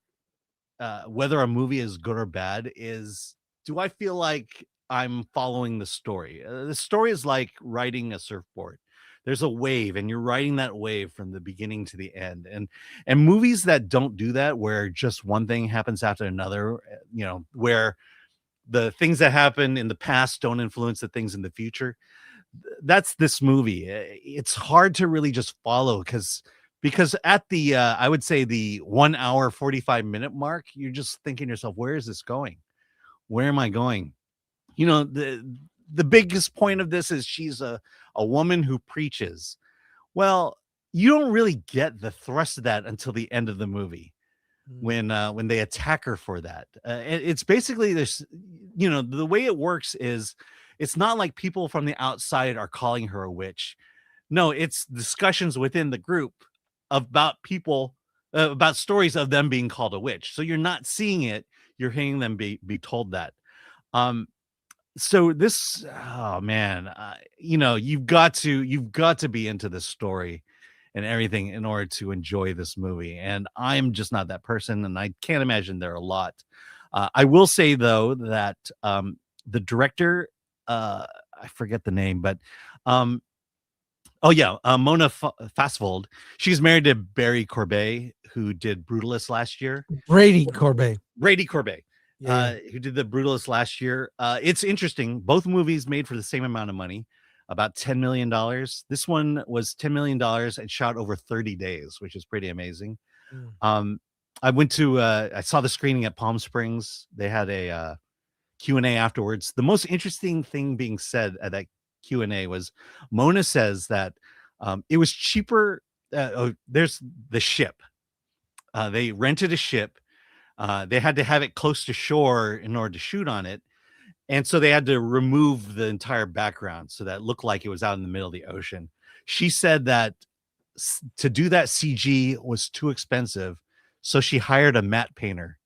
whether a movie is good or bad is, do I feel like I'm following the story? The story is like riding a surfboard. There's a wave, and you're riding that wave from the beginning to the end. And movies that don't do that, where just one thing happens after another, where the things that happen in the past don't influence the things in the future, that's this movie. It's hard to really just follow because at the I would say the 1 hour 45-minute mark, you're just thinking to yourself, where is this going? Where am I going? The biggest point of this is she's a woman who preaches. Well, you don't really get the thrust of that until the end of the movie, when they attack her for that. It's basically this, the way it works is, it's not like people from the outside are calling her a witch. No, it's discussions within the group about people, about stories of them being called a witch. So you're not seeing it, you're hearing them be told that. So this, oh man, you've got to be into this story and everything in order to enjoy this movie. And I'm just not that person, and I can't imagine there are a lot. I will say though that the director, I forget the name, but Mona Fassvold, she's married to Barry Corbet, who did Brutalist last year. Brady Corbet. Yeah. Who did the Brutalist last year. It's interesting. Both movies made for the same amount of money, about $10 million. This one was $10 million and shot over 30 days, which is pretty amazing. I saw the screening at Palm Springs. They had a Q&A afterwards. The most interesting thing being said at that Q&A was Mona says that it was cheaper. There's the ship. They rented a ship. They had to have it close to shore in order to shoot on it. And so they had to remove the entire background so that it looked like it was out in the middle of the ocean. She said that to do that CG was too expensive. So she hired a matte painter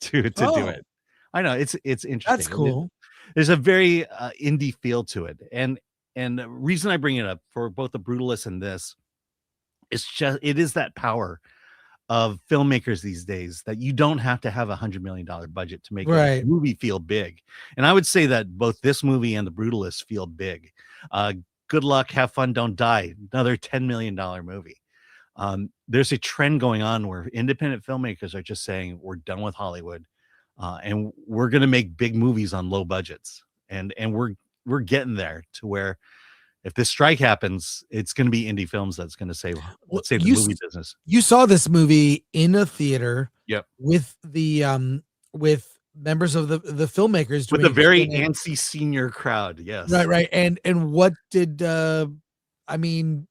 to do it. I know it's interesting. That's cool. There's a very indie feel to it. And the reason I bring it up for both the Brutalist and this, it is that power of filmmakers these days that you don't have to have $100 million budget to make a movie feel big. And I would say that both this movie and The Brutalist feel big. Good luck, have fun, don't die. Another $10 million movie. There's a trend going on where independent filmmakers are just saying, we're done with Hollywood. And we're going to make big movies on low budgets. And we're getting there to where if this strike happens, it's going to be indie films that's going to save the movie business. You saw this movie in a theater. Yep. With the with members of the filmmakers with a doing very Q&A. antsy senior crowd. Yes. Right. And what did I mean,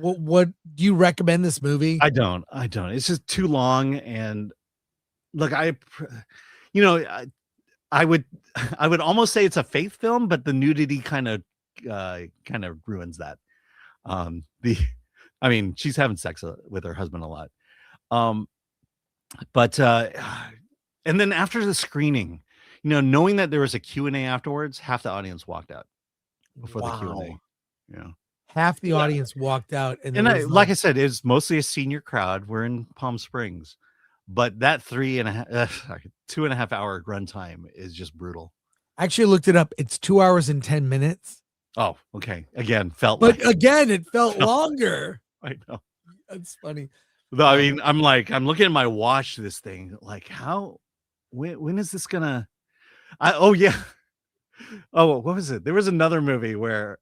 what do you recommend this movie? I don't. It's just too long. And look, I would almost say it's a faith film, but the nudity kind of ruins that. She's having sex with her husband a lot. And then after the screening, knowing that there was a Q&A afterwards, half the audience walked out before the Q&A. Yeah. Half the audience walked out. And like I said, it's mostly a senior crowd. We're in Palm Springs, but that 2.5 hour runtime is just brutal. I actually looked it up. It's 2 hours and 10 minutes. Oh, okay. Again, it felt longer. I know. That's funny. Though, I'm looking at my watch, this thing, like when is this gonna, what was it? There was another movie where,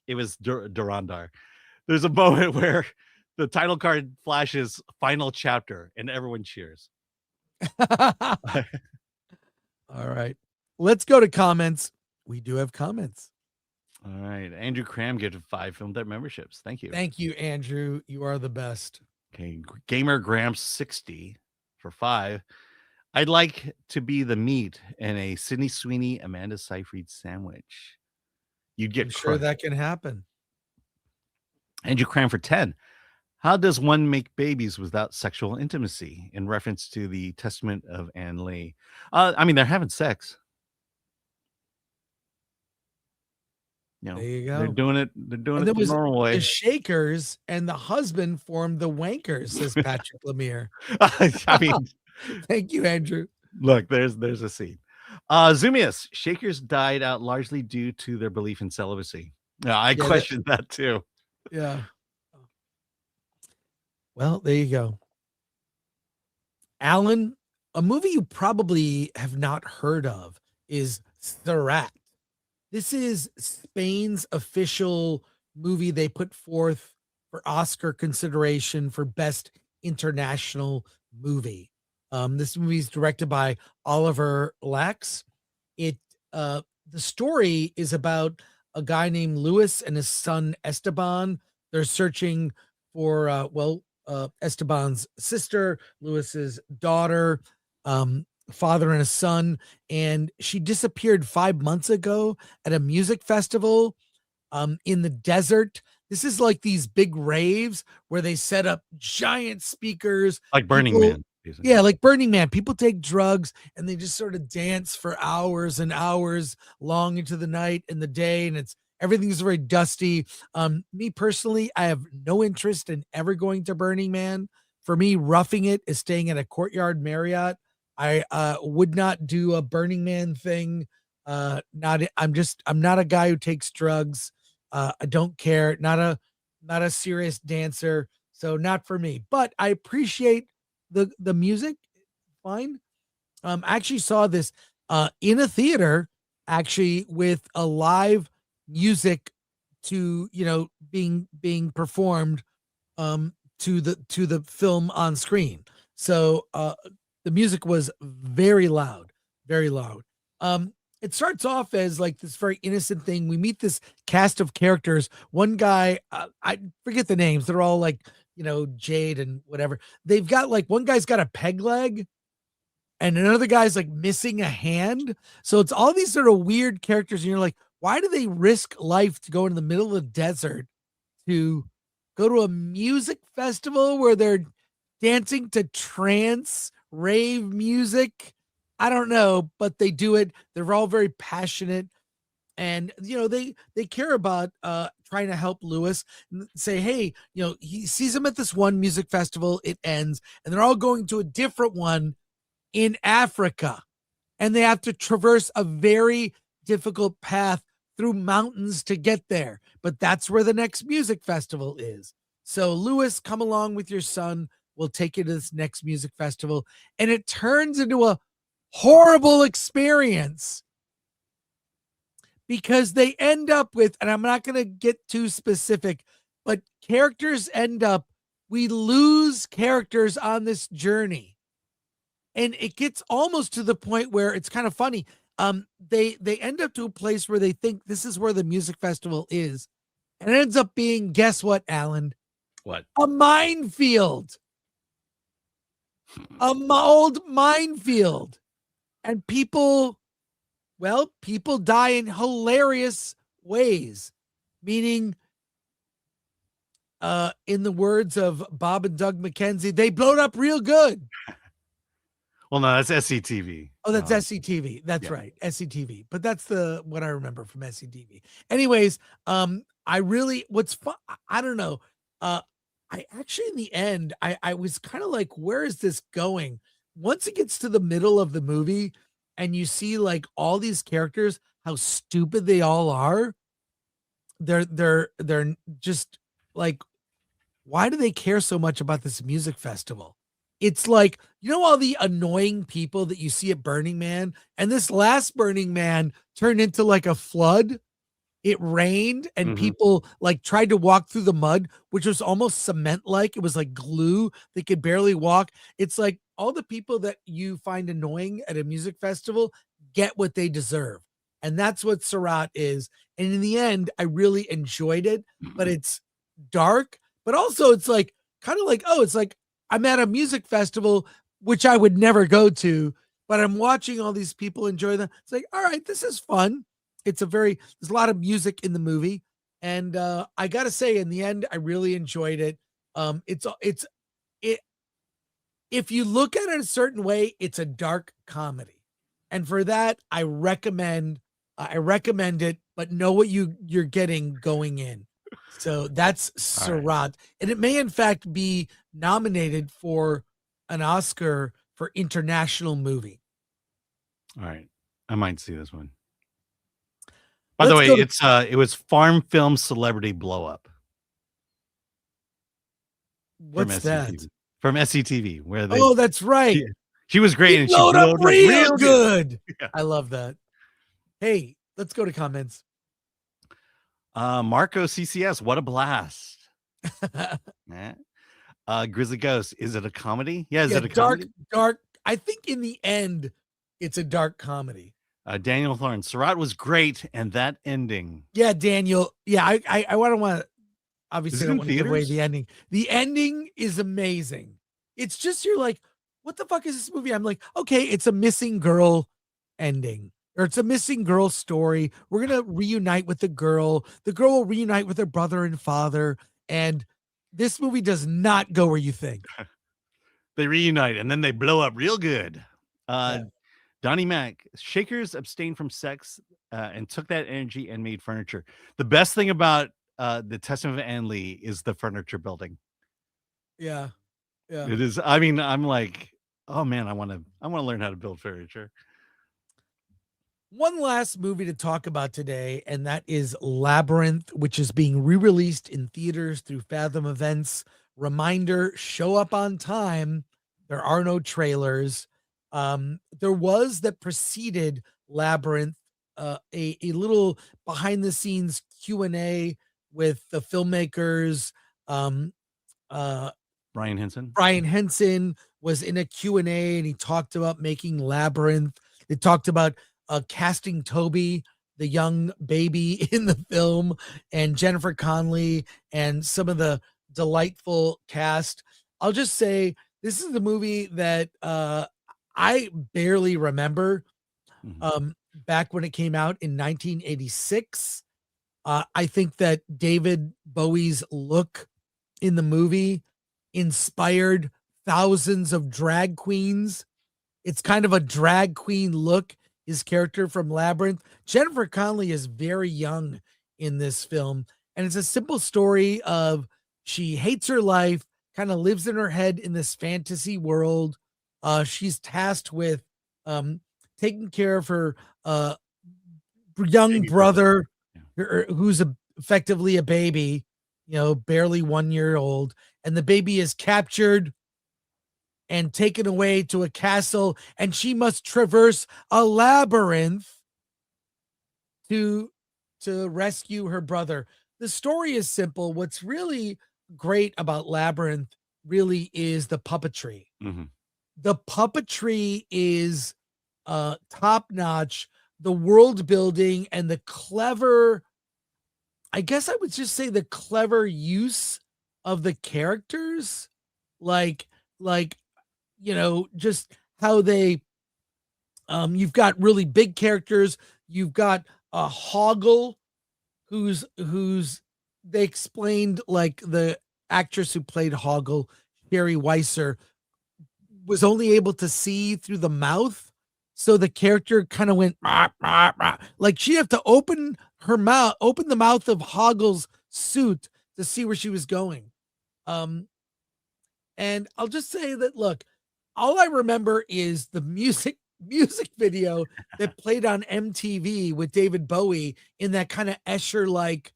it was Durandar. There's a moment where the title card flashes final chapter and everyone cheers. All right. Let's go to comments. We do have comments. All right. Andrew Cram gave 5 Film Debt memberships. Thank you. Thank you, Andrew. You are the best. Okay. Gamer Gramps 60 for 5. I'd like to be the meat in a Sydney Sweeney, Amanda Seyfried sandwich. You'd get sure that can happen. Andrew Cram for 10. How does one make babies without sexual intimacy? In reference to the Testament of Anne Lee. They're having sex. There you go. They're doing it the normal way. The Shakers and the husband formed the Wankers, says Patrick Lemire. Thank you, Andrew. Look, there's a scene. Zumius, Shakers died out largely due to their belief in celibacy. I questioned that too. Yeah. Well, there you go. Alan, a movie you probably have not heard of is Sirat. This is Spain's official movie they put forth for Oscar consideration for Best International Movie. This movie is directed by Oliver Lax. The story is about a guy named Luis and his son Esteban. They're searching for Esteban's sister, Luis's daughter, father and a son, and she disappeared 5 months ago at a music festival in the desert. This is like these big raves where they set up giant speakers, like Burning Man. Yeah, like Burning Man. People take drugs and they just sort of dance for hours and hours long into the night and the day, and everything's very dusty. Me personally, I have no interest in ever going to Burning Man. For me, roughing it is staying at a Courtyard Marriott. I would not do a Burning Man thing. I'm not a guy who takes drugs. I don't care. Not a serious dancer. So not for me. But I appreciate the music. Fine. I actually saw this in a theater, actually, with a live music to being performed to the film on screen. So the music was very loud, very loud. It starts off as like this very innocent thing. We meet this cast of characters. One guy, I forget the names. They're all like, Jade and whatever. They've got like, one guy's got a peg leg and another guy's like missing a hand. So it's all these sort of weird characters. And you're like, why do they risk life to go in the middle of the desert to go to a music festival where they're dancing to trance rave music? I don't know, but they do it. They're all very passionate, and they care about trying to help Lewis and say, hey, he sees him at this one music festival, it ends, and they're all going to a different one in Africa, and they have to traverse a very difficult path through mountains to get there, but that's where the next music festival is. So Lewis, come along with your son. We'll take you to this next music festival. And it turns into a horrible experience because they end up with, and I'm not going to get too specific, but we lose characters on this journey. and it gets almost to the point where it's kind of funny. They end up to a place where they think this is where the music festival is, and it ends up being, guess what, Alan? What? A minefield. Old minefield. And people die in hilarious ways. Meaning, in the words of Bob and Doug McKenzie, they blowed up real good. Well, no, that's SCTV. Oh, that's SCTV. That's right, SCTV. But that's what I remember from SCTV. Anyways, I really, what's fun, I don't know. I actually, in the end, I was kind of like, where is this going? Once it gets to the middle of the movie and you see like all these characters, how stupid they all are. They're just like, why do they care so much about this music festival? It's like, all the annoying people that you see at Burning Man, and this last Burning Man turned into like a flood. It rained and people like tried to walk through the mud, which was almost cement-like. It was like glue. They could barely walk. It's like all the people that you find annoying at a music festival get what they deserve. And that's what Sirat is. And in the end, I really enjoyed it, but it's dark, but also it's like kind of like, it's like I'm at a music festival, which I would never go to, but I'm watching all these people enjoy them. It's like, all right, this is fun. There's a lot of music in the movie. And I got to say, in the end, I really enjoyed it. If you look at it a certain way, it's a dark comedy. And for that, I recommend it, but know what you're getting going in. So that's Sirat. Right. And it may in fact be nominated for an Oscar for international movie. All right. I might see this one. By the way, it was Farm Film Celebrity Blow Up. What's that? From SCTV, where they. Oh, that's right. She was great, and she blowed up real good. Yeah. I love that. Hey, let's go to comments. Marco CCS, what a blast! Grizzly Ghost, is it a comedy? Yeah, is it a comedy? Dark. I think in the end, it's a dark comedy. Daniel Thorne, Sirat was great, and that ending. Yeah, Daniel. Yeah, I don't want to. Obviously, I don't want to give away the ending. The ending is amazing. It's just you're like, what the fuck is this movie? I'm like, okay, it's a missing girl ending, or it's a missing girl story. We're gonna reunite with the girl. The girl will reunite with her brother and father, and this movie does not go where you think. They reunite, and then they blow up real good. Donnie Mac, Shakers abstained from sex and took that energy and made furniture. The best thing about the Testament of Anne Lee is the furniture building. Yeah. It is. I mean, I'm like, oh man, I want to learn how to build furniture. One last movie to talk about today, and that is Labyrinth, which is being re-released in theaters through Fathom Events. Reminder, show up on time. There are no trailers. There was that preceded Labyrinth, a little behind the scenes Q&A with the filmmakers. Brian Henson. Brian Henson was in a Q&A, and he talked about making Labyrinth. It talked about casting Toby, the young baby in the film, and Jennifer Connelly, and some of the delightful cast. I'll just say this is the movie that I barely remember back when it came out in 1986. I think that David Bowie's look in the movie inspired thousands of drag queens. It's kind of a drag queen look, his character from Labyrinth. Jennifer Connelly is very young in this film, and it's a simple story of she hates her life, kind of lives in her head in this fantasy world. She's tasked with taking care of her young brother, who's effectively a baby, barely 1 year old. And the baby is captured and taken away to a castle, and she must traverse a labyrinth to rescue her brother. The story is simple. What's really great about Labyrinth really is the puppetry. The puppetry is top notch. The world building and the clever, I guess I would just say the clever use of the characters, like just how they you've got really big characters. You've got a Hoggle who's they explained, like, the actress who played Hoggle, Sherry Weiser, was only able to see through the mouth, so the character kind of went "Rah, rah, rah." Like she'd have to open the mouth of Hoggle's suit to see where she was going. And I'll just say that, look, all I remember is the music video that played on MTV with David Bowie in that kind of Escher-like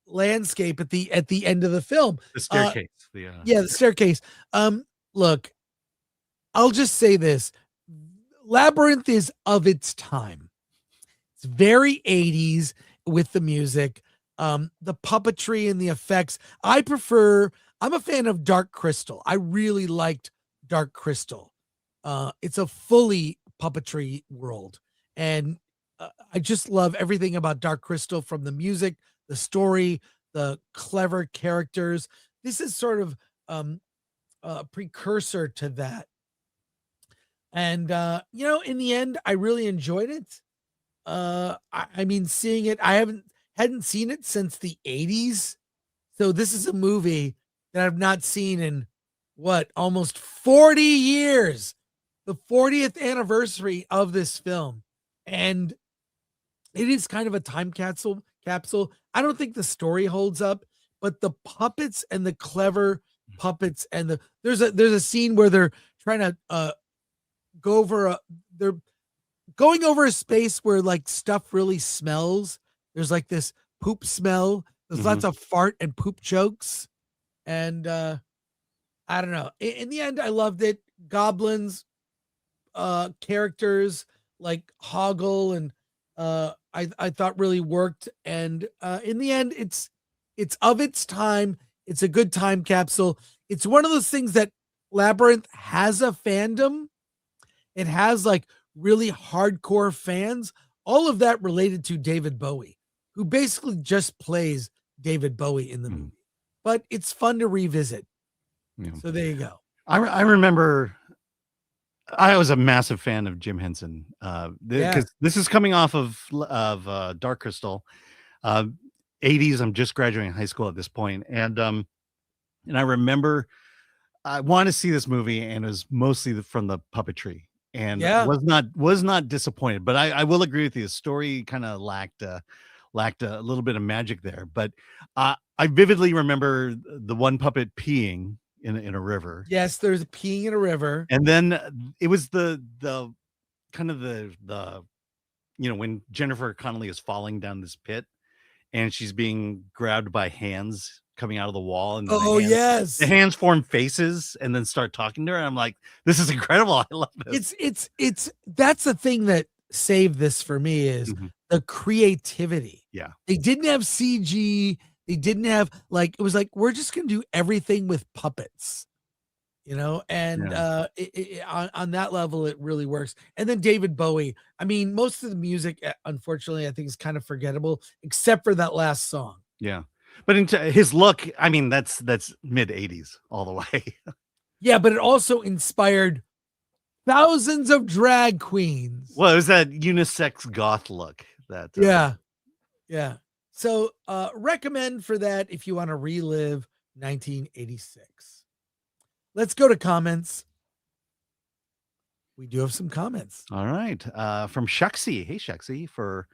landscape at the end of the film. The staircase. The staircase. Look, I'll just say this. Labyrinth is of its time. It's very 80s with the music, the puppetry and the effects. I'm a fan of Dark Crystal. I really liked Dark Crystal. It's a fully puppetry world. And I just love everything about Dark Crystal, from the music, the story, the clever characters. This is sort of a precursor to that. And, in the end, I really enjoyed it. I mean, seeing it, I hadn't seen it since the 80s. So this is a movie that I've not seen in almost 40 years, the 40th anniversary of this film. And it is kind of a time capsule. I don't think the story holds up, but the puppets and the clever puppets and there's a scene where they're trying to they're going over a space where, like, stuff really smells. There's like this poop smell. There's lots of fart and poop jokes. And I don't know. In the end, I loved it. Goblins, characters like Hoggle and I thought really worked. And in the end, it's of its time. It's a good time capsule. It's one of those things that Labyrinth has a fandom. It has, like, really hardcore fans. All of that related to David Bowie, who basically just plays David Bowie in the movie. But it's fun to revisit. Yeah. So there you go. I remember I was a massive fan of Jim Henson, because this is coming off of Dark Crystal, 80s. I'm just graduating high school at this point, and I remember I wanted to see this movie, and it was mostly from the puppetry, and was not disappointed. But I will agree with you, the story kind of lacked a little bit of magic there. But I vividly remember the one puppet peeing in a river. Yes, there's peeing in a river. And then it was the kind of the when Jennifer Connelly is falling down this pit and she's being grabbed by hands coming out of the wall, and the hands form faces and then start talking to her. And I'm like, this is incredible. I love this. It's that's the thing that saved this for me is the creativity. Yeah. They didn't have CG. They didn't have, like, it was like, we're just going to do everything with puppets, and on that level, it really works. And then David Bowie, I mean, most of the music, unfortunately, I think is kind of forgettable, except for that last song. Yeah. But into his look, I mean, that's mid 80s all the way. Yeah. But it also inspired thousands of drag queens. Well, it was that unisex goth look that. Yeah. So recommend for that if you want to relive 1986. Let's go to comments. We do have some comments. All right. From Shuxy. Hey, Shuxy, for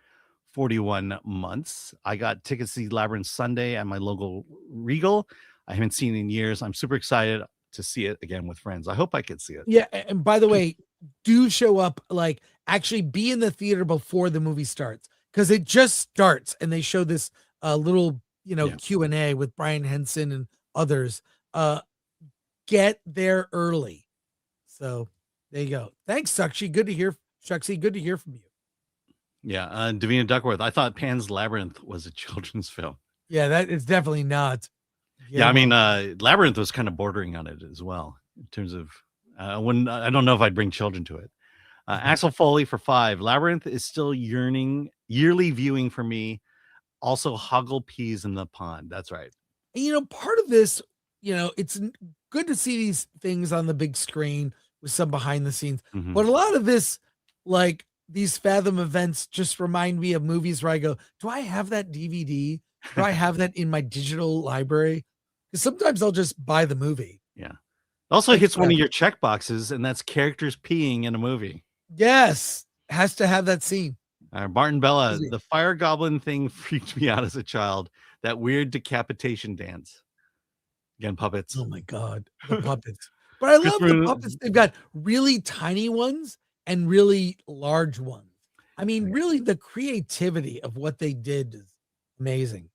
41 months. I got tickets to see Labyrinth Sunday at my local Regal. I haven't seen it in years. I'm super excited to see it again with friends. I hope I can see it. Yeah. And by the way, do show up, like, actually be in the theater before the movie starts. Because it just starts and they show this little, Q&A with Brian Henson and others. Get there early. So there you go. Thanks, Shuxy. Good to hear from you. Yeah. Davina Duckworth. I thought Pan's Labyrinth was a children's film. Yeah, that is definitely not. Yeah, I mean, Labyrinth was kind of bordering on it as well in terms of I don't know if I'd bring children to it. Axel Foley for 5. Labyrinth is still yearly viewing for me. Also, Hoggle Peas in the Pond. That's right. And, part of this, it's good to see these things on the big screen with some behind the scenes. Mhm. But a lot of this, like these Fathom events, just remind me of movies where I go, do I have that DVD? Do I have that in my digital library? Because sometimes I'll just buy the movie. Yeah. Also hits one of your check boxes, and that's characters peeing in a movie. Yes. Has to have that scene. Martin Bella, the fire goblin thing freaked me out as a child. That weird decapitation dance. Again, puppets. Oh my God. The puppets. But I love the puppets. They've got really tiny ones and really large ones. I mean, really the creativity of what they did is amazing.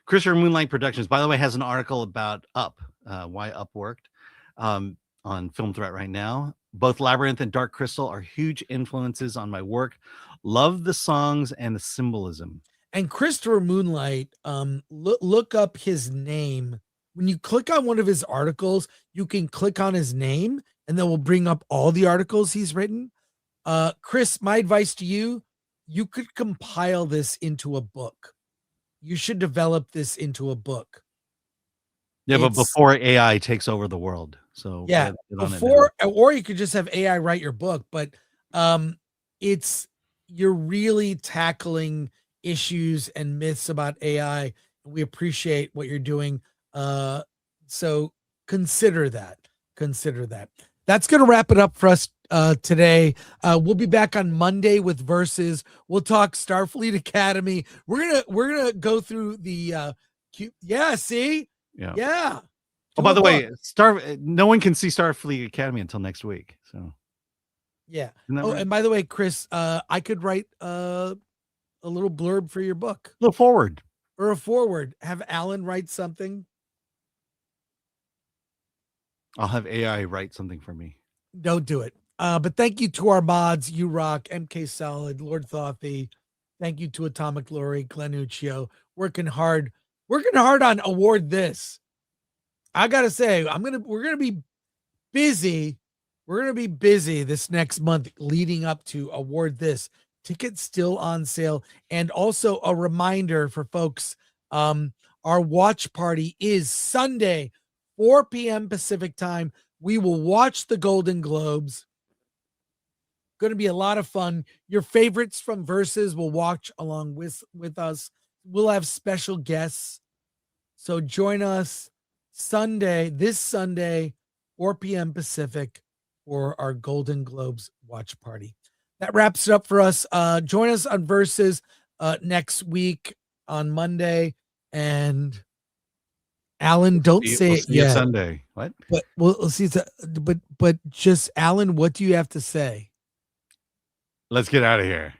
Christopher Moonlight Productions, by the way, has an article about Up, why Up worked, on Film Threat right now. Both Labyrinth and Dark Crystal are huge influences on my work. Love the songs and the symbolism. And Christopher Moonlight, look up his name. When you click on one of his articles, you can click on his name, and then we'll bring up all the articles he's written. Chris, my advice to you, you could compile this into a book. You should develop this into a book. Yeah, but before AI takes over the world. So yeah, or you could just have AI write your book, but you're really tackling issues and myths about AI. We appreciate what you're doing. So consider that. That's going to wrap it up for us today. We'll be back on Monday with Versus. We'll talk Starfleet Academy. We're gonna go through the see? Yeah. Oh, by the way, no one can see Starfleet Academy until next week. So yeah. Right? And by the way, Chris, I could write a little blurb for your book. A forward. Or a forward. Have Alan write something. I'll have AI write something for me. Don't do it. But thank you to our mods, You Rock, MK Solid, Lord Thothy. Thank you to Atomic Glory, Glenn Uccio. Working hard on Award This. I gotta say, we're gonna be busy. We're gonna be busy this next month leading up to Award This. Tickets still on sale. And also a reminder for folks, our watch party is Sunday, 4 p.m. Pacific time. We will watch the Golden Globes. Going to be a lot of fun. Your favorites from Versus will watch along with us. We'll have special guests. So join us this Sunday, 4 p.m. Pacific for our Golden Globes watch party. That wraps it up for us. Join us on Versus next week on Monday. And Alan, don't say it yet. Sunday. What? But we'll see. But just Alan, what do you have to say? Let's get out of here.